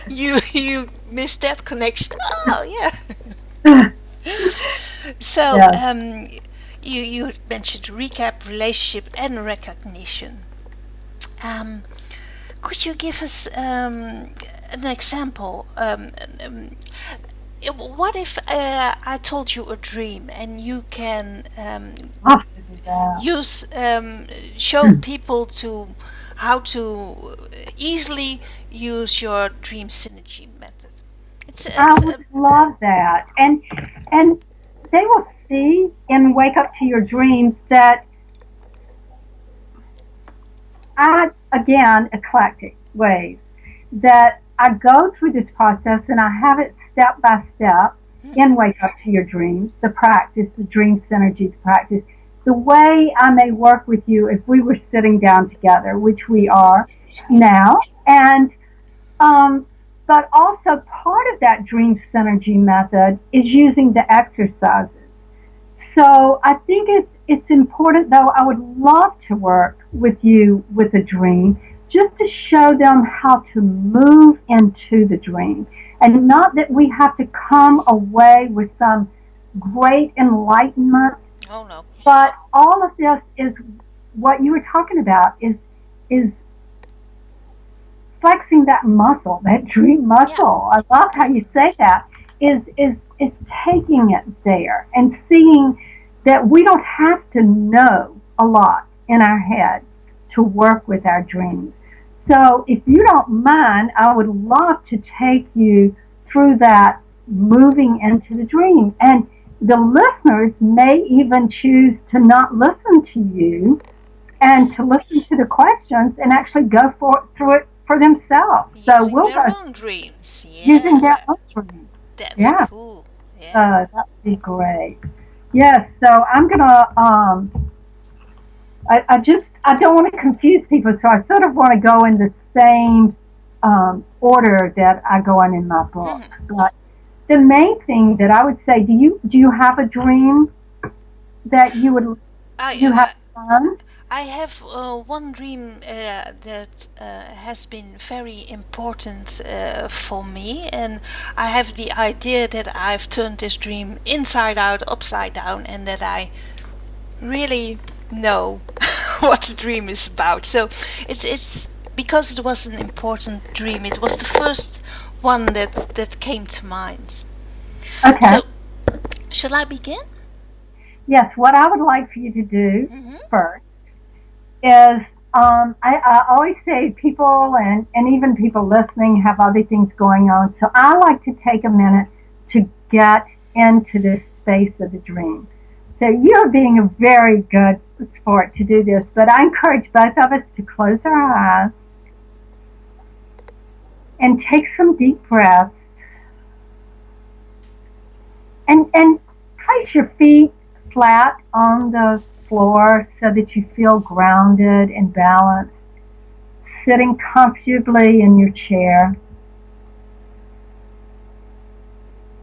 you missed that connection." Oh yeah. So Yeah. you mentioned recap, relationship, and recognition. Um, could you give us an example? What if I told you a dream and you can Love to do that. use show people to how to easily use your dream synergy method? I It's would love that. And they will see and wake up to your dreams that again, eclectic ways that I go through this process and I have it step by step in Wake Up to Your Dreams, the practice, the dream synergy practice, the way I may work with you if we were sitting down together, which we are now. And um, but also part of that dream synergy method is using the exercises. So I think it's important though. I would love to work with you with a dream just to show them how to move into the dream. And not that we have to come away with some great enlightenment, oh no. but all of this is what you were talking about is flexing that muscle, that dream Yeah. muscle. I love how you say that. Is taking it there and seeing that we don't have to know a lot in our head to work with our dreams. So if you don't mind, I would love to take you through that moving into the dream. And the listeners may even choose to not listen to you and to listen to the questions and actually go through it for themselves. So Using we'll their go own dreams. using their Yeah. own dreams. That's Yeah, cool. Yeah. that would be great. Yes, so I'm gonna. I don't want to confuse people, so I sort of want to go in the same order that I go in my book. But the main thing that I would say, do you have a dream that you have I done? I have one dream that has been very important for me, and I have the idea that I've turned this dream inside out, upside down, and that I really know what the dream is about. So it's because it was an important dream. It was the first one that came to mind. Okay. So shall I begin? Yes. What I would like for you to do Mm-hmm. first is I always say people and even people listening have other things going on. So I like to take a minute to get into this space of the dream. So you're being a very good sport to do this, but I encourage both of us to close our eyes and take some deep breaths and place your feet flat on the floor so that you feel grounded and balanced, sitting comfortably in your chair.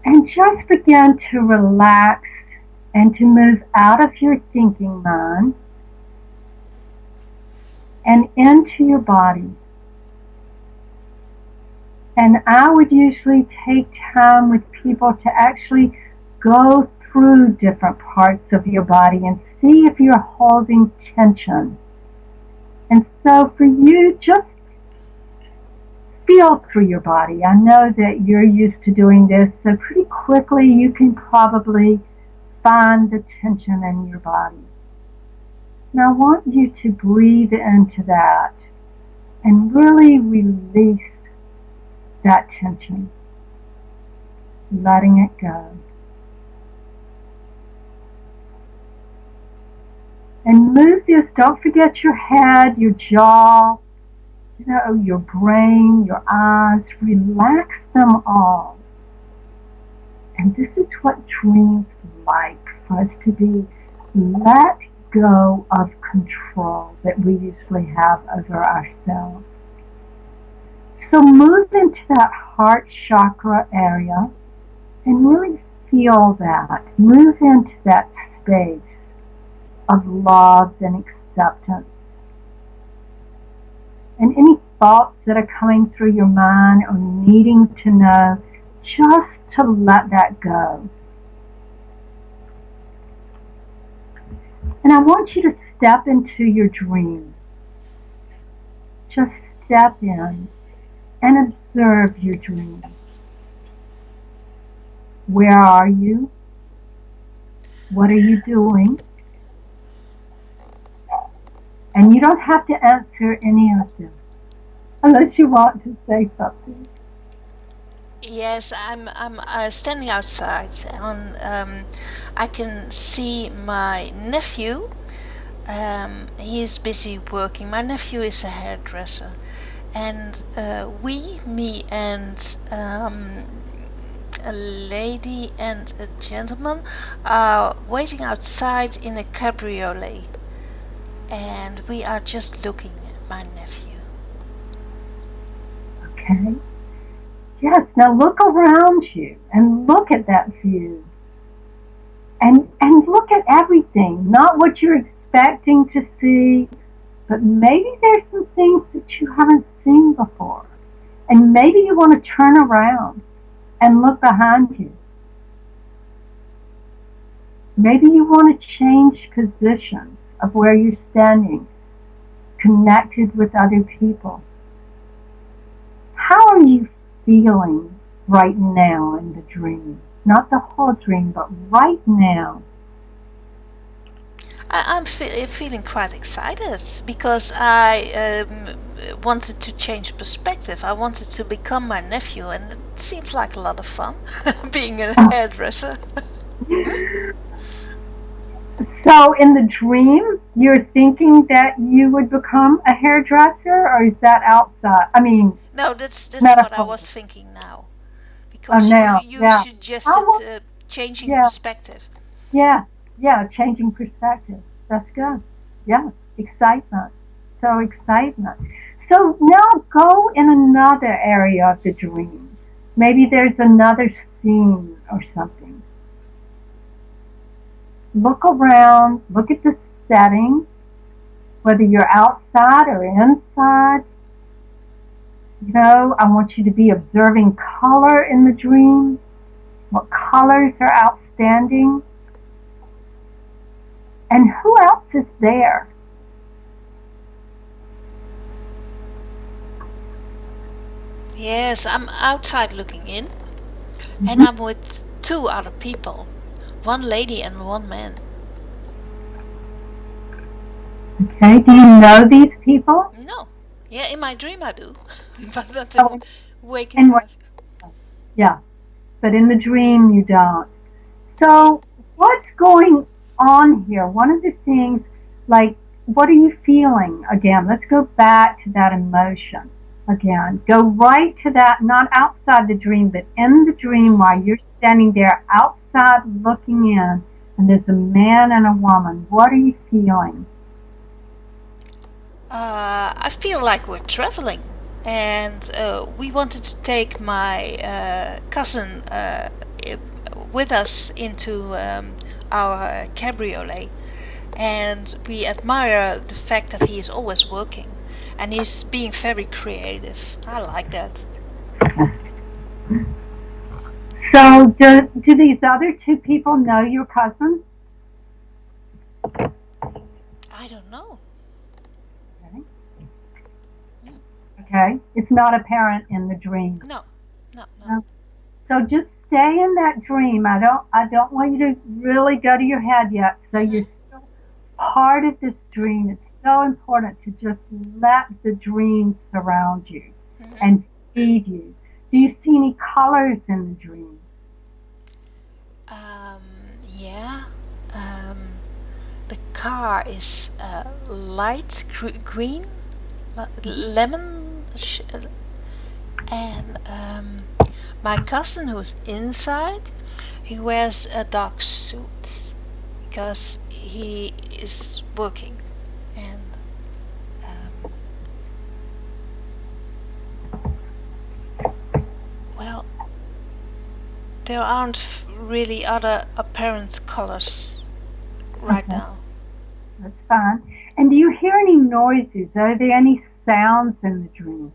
And just begin to relax and to move out of your thinking mind and into your body. And I would usually take time with people to actually go through different parts of your body and see if you're holding tension. And so for you, just feel through your body. I know that you're used to doing this, so pretty quickly you can probably find the tension in your body. Now I want you to breathe into that and really release that tension, letting it go. And move this. Don't forget your head, your jaw, your brain, your eyes. Relax them all. And this is what dreams like for us to be. Let go of control that we usually have over ourselves. So move into that heart chakra area and really feel that. Move into that space of love and acceptance. And any thoughts that are coming through your mind or needing to know, just to let that go. And I want you to step into your dream. Just step in and observe your dream. Where are you? What are you doing? And you don't have to answer any of them unless you want to say something. Yes, I'm standing outside, and I can see my nephew. He's busy working. My nephew is a hairdresser, and me and a lady and a gentleman are waiting outside in a cabriolet, and we are just looking at my nephew. Okay? Yes, now look around you and look at that view. And look at everything, not what you're expecting to see, but maybe there's some things that you haven't seen before. And maybe you want to turn around and look behind you. Maybe you want to change positions of where you're standing, connected with other people. How are you feeling right now in the dream? Not the whole dream, but right now. I'm feeling quite excited because I wanted to change perspective. I wanted to become my nephew, and it seems like a lot of fun being a hairdresser. So in the dream, you're thinking that you would become a hairdresser, or is that outside? I mean, No, that's what I metaphor. was thinking now, Oh, because now, you yeah. I suggested want, changing yeah, perspective. yeah, yeah, changing perspective. That's good. Yeah, excitement. So excitement. So now go in another area of the dream. Maybe there's another scene or something. Look around, look at the setting, whether you're outside or inside. I want you to be observing color in the dream. What colors are outstanding? And who else is there? Yes, I'm outside looking in, and Mm-hmm. I'm with two other people, one lady and one man. Okay, do you know these people? No, yeah, in my dream I do, but not in Oh, waking and what? life. Yeah, but in the dream you don't. Y- So what's going on here? One of the things, like, what are you feeling? Again, let's go back to that emotion. Again, go right to that, not outside the dream, but in the dream while you're standing there outside looking in, and there's a man and a woman. What are you feeling? I feel like we're traveling, and we wanted to take my cousin with us into our cabriolet, and we admire the fact that he is always working, and he's being very creative. I like that. So do these other two people know your cousin? I don't know. Okay. Mm. Okay. It's not apparent in the dream. No, no, no. No. So just stay in that dream. I don't want you to really go to your head yet. So Hmm. you're still part of this dream. It's so important to just let the dream surround you Hmm. and feed you. Do you see any colors in the dream? Um, yeah. Um, the car is light green, lemon, and my cousin who's inside, he wears a dark suit because he is working, and well, there aren't really other apparent colors right now. That's fine. And do you hear any noises? Are there any sounds in the dream?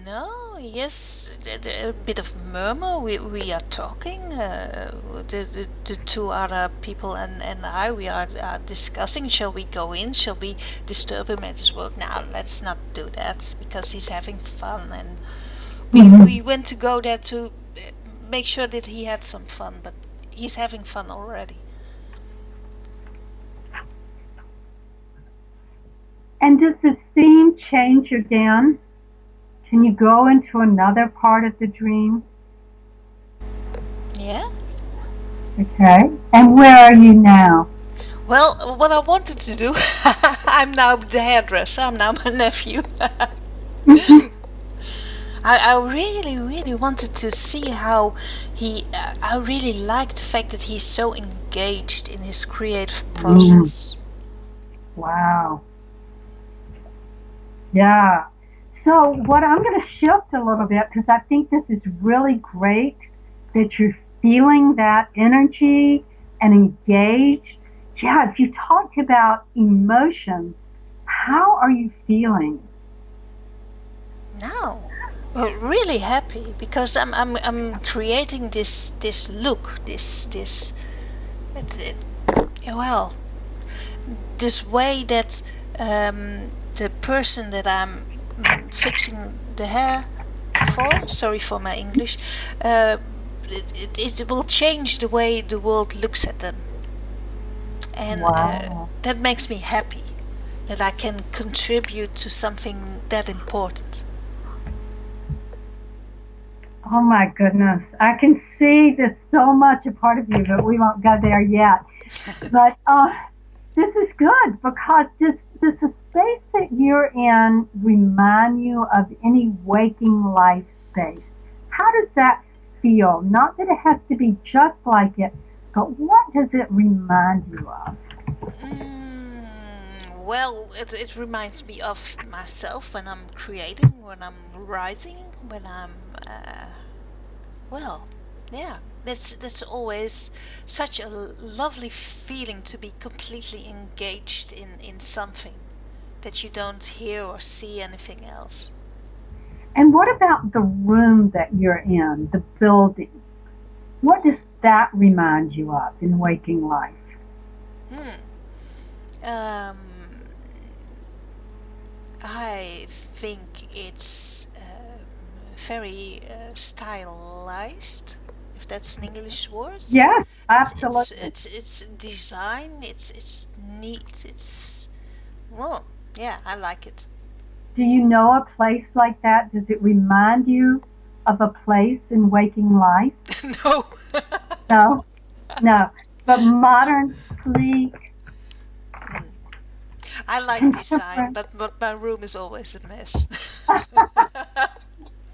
No, yes, a bit of murmur. We are talking. The two other people and I, we are discussing. Shall we go in? Shall we disturb him at his work? Now, let's not do that because he's having fun, and we went to go there to make sure that he had some fun, but he's having fun already. And does the scene change again? Can you go into another part of the dream? Yeah. Okay. And where are you now? Well, what I wanted to do, I'm now the hairdresser. I'm now my nephew. I really, really wanted to see how he. I really like the fact that he's so engaged in his creative process. Wow. Yeah. So what I'm going to shift a little bit because I think this is really great that you're feeling that energy and engaged. Yeah, if you talked about emotions, how are you feeling? Now, well, really happy because I'm creating this look, this well, this way that the person that I'm fixing the hair for, sorry for my English, it will change the way the world looks at them, and Wow. that makes me happy that I can contribute to something that important. Oh my goodness. I can see there's so much a part of you, but we won't go there yet. But this is good because does the space that you're in remind you of any waking life space? How does that feel? Not that it has to be just like it, but what does it remind you of? Well, it reminds me of myself when I'm creating, when I'm writing, when I'm well, yeah. That's always such a lovely feeling to be completely engaged in something that you don't hear or see anything else. And what about the room that you're in, the building? What does that remind you of in waking life? Um, I think it's very stylized, if that's an English word. Yes, It's absolutely. it's design. It's neat. It's well, yeah, I like it. Do you know a place like that? Does it remind you of a place in waking life? No. No, no. But modern, sleek, I like design, contemporary. but my room is always a mess.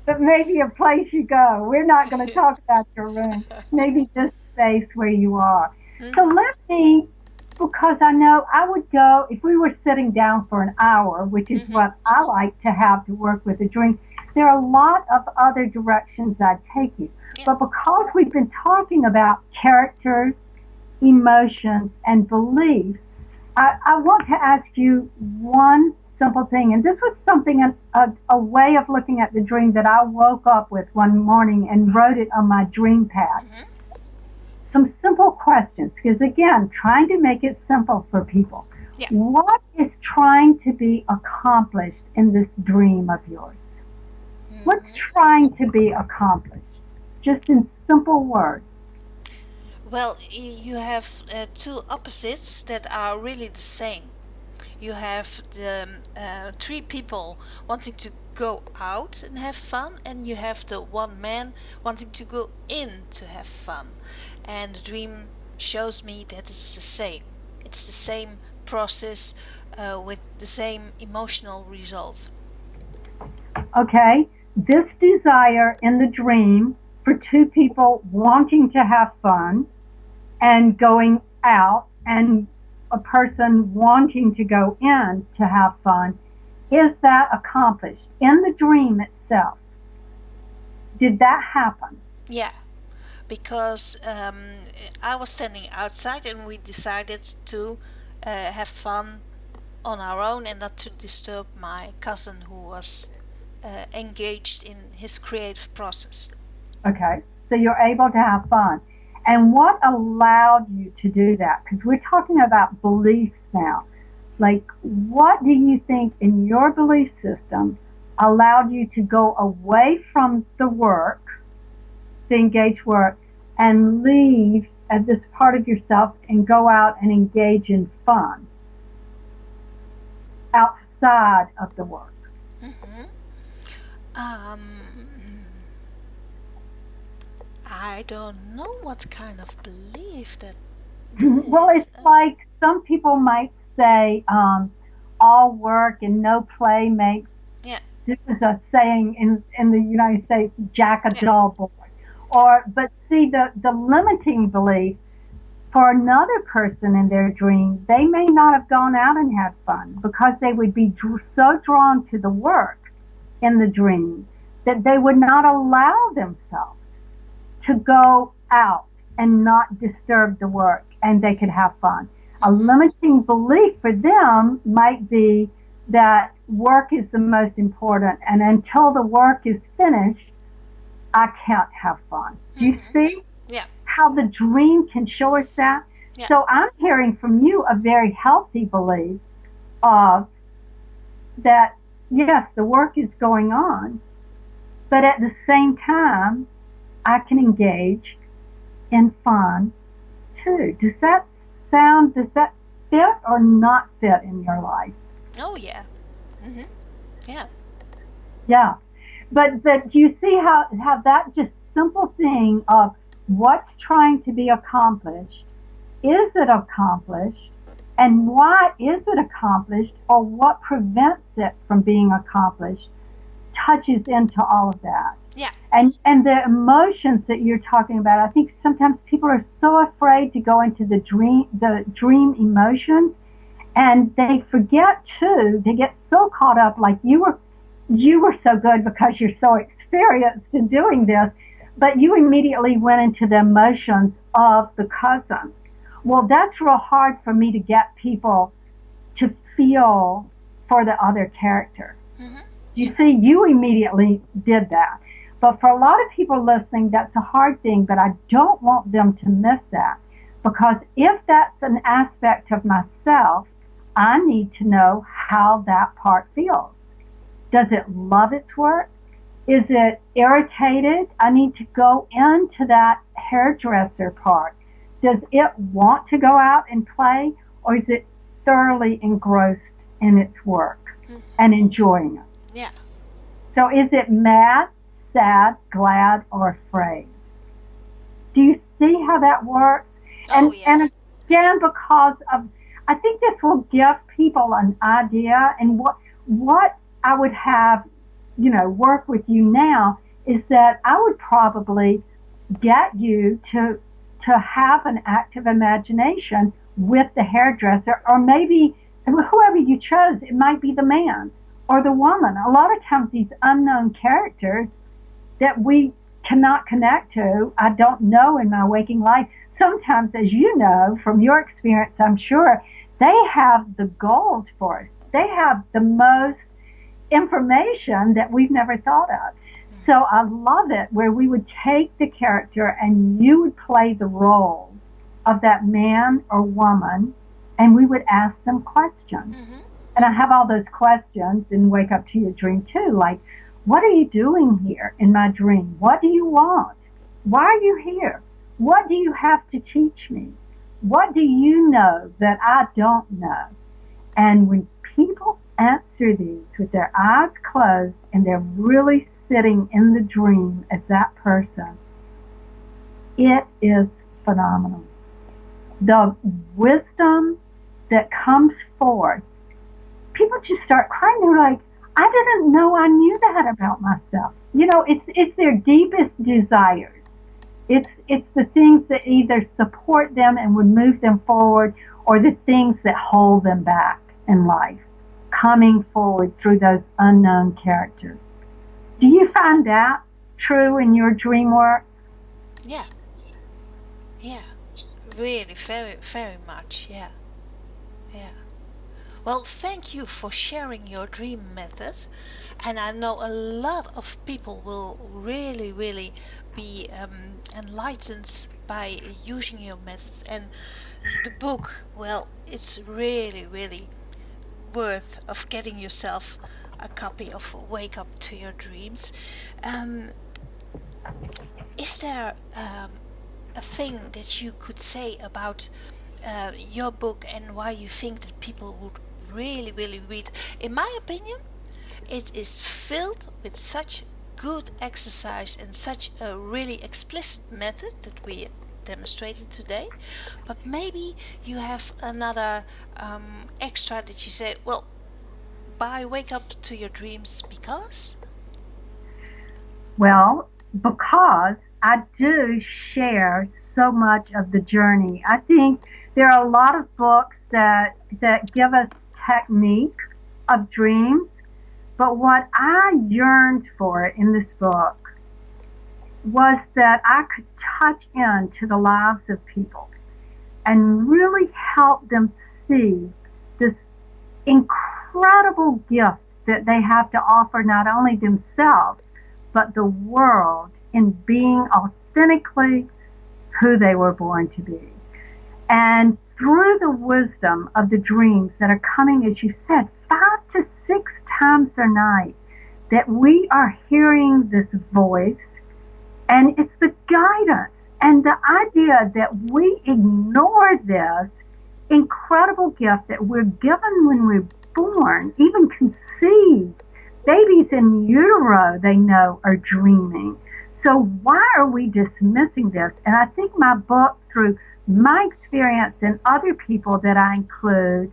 But maybe a place you go. We're not going to talk about your room. Maybe this space where you are. So Mhm. let me, because I know I would go, if we were sitting down for an hour, which is Mhm. what I like to have to work with a drink, there are a lot of other directions I'd take you. Yeah. But because we've been talking about characters, emotions, and beliefs, I want to ask you one simple thing. And this was something, a way of looking at the dream that I woke up with one morning and wrote it on my dream pad. Mhm. Some simple questions, because again, trying to make it simple for people. Yeah. What is trying to be accomplished in this dream of yours? What's Mhm. trying to be accomplished? Just in simple words. Well, you have two opposites that are really the same. You have the three people wanting to go out and have fun, and you have the one man wanting to go in to have fun. And the dream shows me that it's the same. It's the same process with the same emotional result. Okay, this desire in the dream for two people wanting to have fun and going out, and a person wanting to go in to have fun, is that accomplished in the dream itself? Did that happen? Yeah, because I was standing outside and we decided to have fun on our own and not to disturb my cousin who was engaged in his creative process. Okay, so you're able to have fun. And what allowed you to do that? Because we're talking about beliefs now. Like, what do you think in your belief system allowed you to go away from the work, the engaged work, and leave as this part of yourself and go out and engage in fun outside of the work? Mm-hmm. Um, I don't know what kind of belief that Well, did. it's like some people might say, all work and no play makes, Yeah, this is a saying in the United States, Jack a yeah, dull boy. But see, the limiting belief for another person in their dream, they may not have gone out and had fun because they would be so drawn to the work in the dream that they would not allow themselves to go out and not disturb the work and they could have fun. A mm-hmm. limiting belief for them might be that work is the most important, and until the work is finished, I can't have fun. Do you Mm-hmm. see Yeah, how the dream can show us that? yeah, So I'm hearing from you a very healthy belief of that, yes, the work is going on, but at the same time, I can engage in fun too. Does that fit or not fit in your life? oh yeah, mm-hmm. Yeah, Yeah. But do you see how that just simple thing of what's trying to be accomplished, is it accomplished, and why is it accomplished, or what prevents it from being accomplished, touches into all of that. yeah, And the emotions that you're talking about, I think sometimes people are so afraid to go into the dream emotions, and they forget too. They get so caught up, like you were so good because you're so experienced in doing this, but you immediately went into the emotions of the cousin. Well, that's real hard for me to get people to feel for the other character. mm-hmm. You see, you immediately did that. But for a lot of people listening, that's a hard thing, but I don't want them to miss that. Because if that's an aspect of myself, I need to know how that part feels. Does it love its work? Is it irritated? I need to go into that hairdresser part. Does it want to go out and play, or is it thoroughly engrossed in its work Mm-hmm. and enjoying it? Yeah, So is it mad, sad, glad, or afraid? Do you see how that works? oh yeah, And again, because of, I think this will give people an idea, and what I would have, work with you now is that I would probably get you to have an active imagination with the hairdresser, or maybe whoever you chose. It might be the man or the woman. A lot of times these unknown characters that we cannot connect to, I don't know in my waking life. Sometimes, as you know from your experience, I'm sure, they have the gold for us. They have the most information that we've never thought of. So I love it where we would take the character and you would play the role of that man or woman, and we would ask them questions. mm-hmm. And I have all those questions in Wake Up to Your Dream too, like, what are you doing here in my dream? What do you want? Why are you here? What do you have to teach me? What do you know that I don't know? And when people answer these with their eyes closed and they're really sitting in the dream as that person, it is phenomenal. the wisdom that comes forth, people just start crying. They're like, I didn't know I knew that about myself. It's their deepest desires. It's the things that either support them and would move them forward, or the things that hold them back in life, coming forward through those unknown characters. Do you find that true in your dream work? Yeah, yeah, really, very, very much. Yeah, yeah. Well, thank you for sharing your dream method. And I know a lot of people will really, really be enlightened by using your methods. And the book, well, it's really, really worth of getting yourself a copy of Wake Up to Your Dreams. Um, is there a thing that you could say about your book and why you think that people would really, really read? In my opinion, it is filled with such good exercise and such a really explicit method that we demonstrated today. But maybe you have another extra that you say, well, wake up to your dreams because. Well, because I do share so much of the journey. I think there are a lot of books that give us technique of dreams, but what I yearned for in this book was that I could touch into the lives of people and really help them see this incredible gift that they have to offer not only themselves, but the world in being authentically who they were born to be. And through the wisdom of the dreams that are coming, as you said, 5 to 6 times a night, that we are hearing this voice, and it's the guidance and the idea that we ignore this incredible gift that we're given when we're born, even conceived. Babies in utero, they know, are dreaming. So why are we dismissing this? And I think my book, through my experience and other people that I include,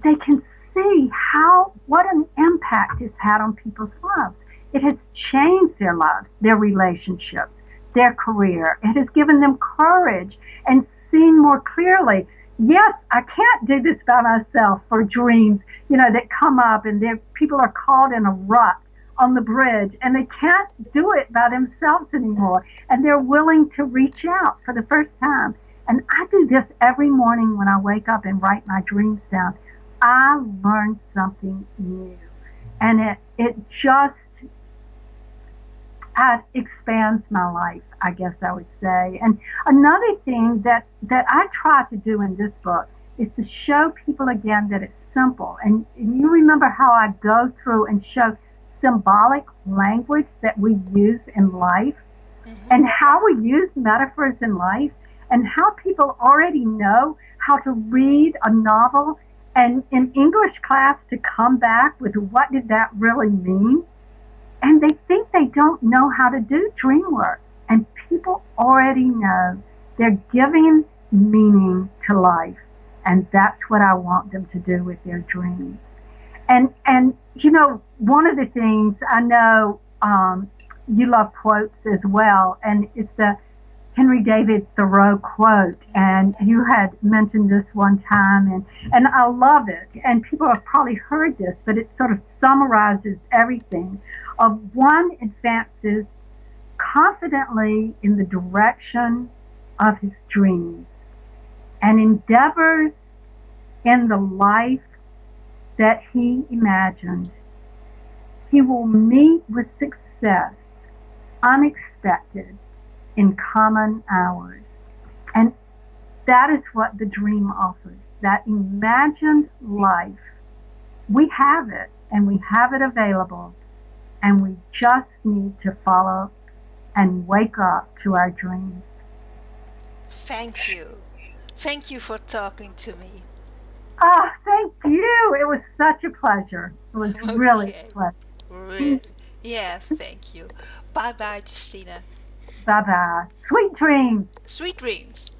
they can see what an impact it's had on people's lives. It has changed their lives, their relationships, their career. It has given them courage and seeing more clearly. Yes, I can't do this by myself for dreams, that come up, and people are caught in a rut on the bridge and they can't do it by themselves anymore, and they're willing to reach out for the first time. And I do this every morning when I wake up and write my dreams down. I learn something new, and it just expands my life, I guess I would say. And another thing that I try to do in this book is to show people again that it's simple. And you remember how I go through and show symbolic language that we use in life, and how we use metaphors in life, and how people already know how to read a novel and in English class to come back with what did that really mean. And they think they don't know how to do dream work. And people already know. They're giving meaning to life. And that's what I want them to do with their dreams. And one of the things I know, you love quotes as well, and it's the Henry David Thoreau quote, and you had mentioned this one time, and I love it, and people have probably heard this, but it sort of summarizes everything. One advances confidently in the direction of his dreams and endeavors in the life that he imagined. He will meet with success unexpected in common hours. And that is what the dream offers, that imagined life. We have it, and we have it available, and we just need to follow and wake up to our dreams. Thank you. Thank you for talking to me. Ah, thank you. It was such a pleasure. It was really Okay. a pleasure. Really. Yes, thank you. Bye bye, Justina. Bye bye. Sweet dreams. Sweet dreams.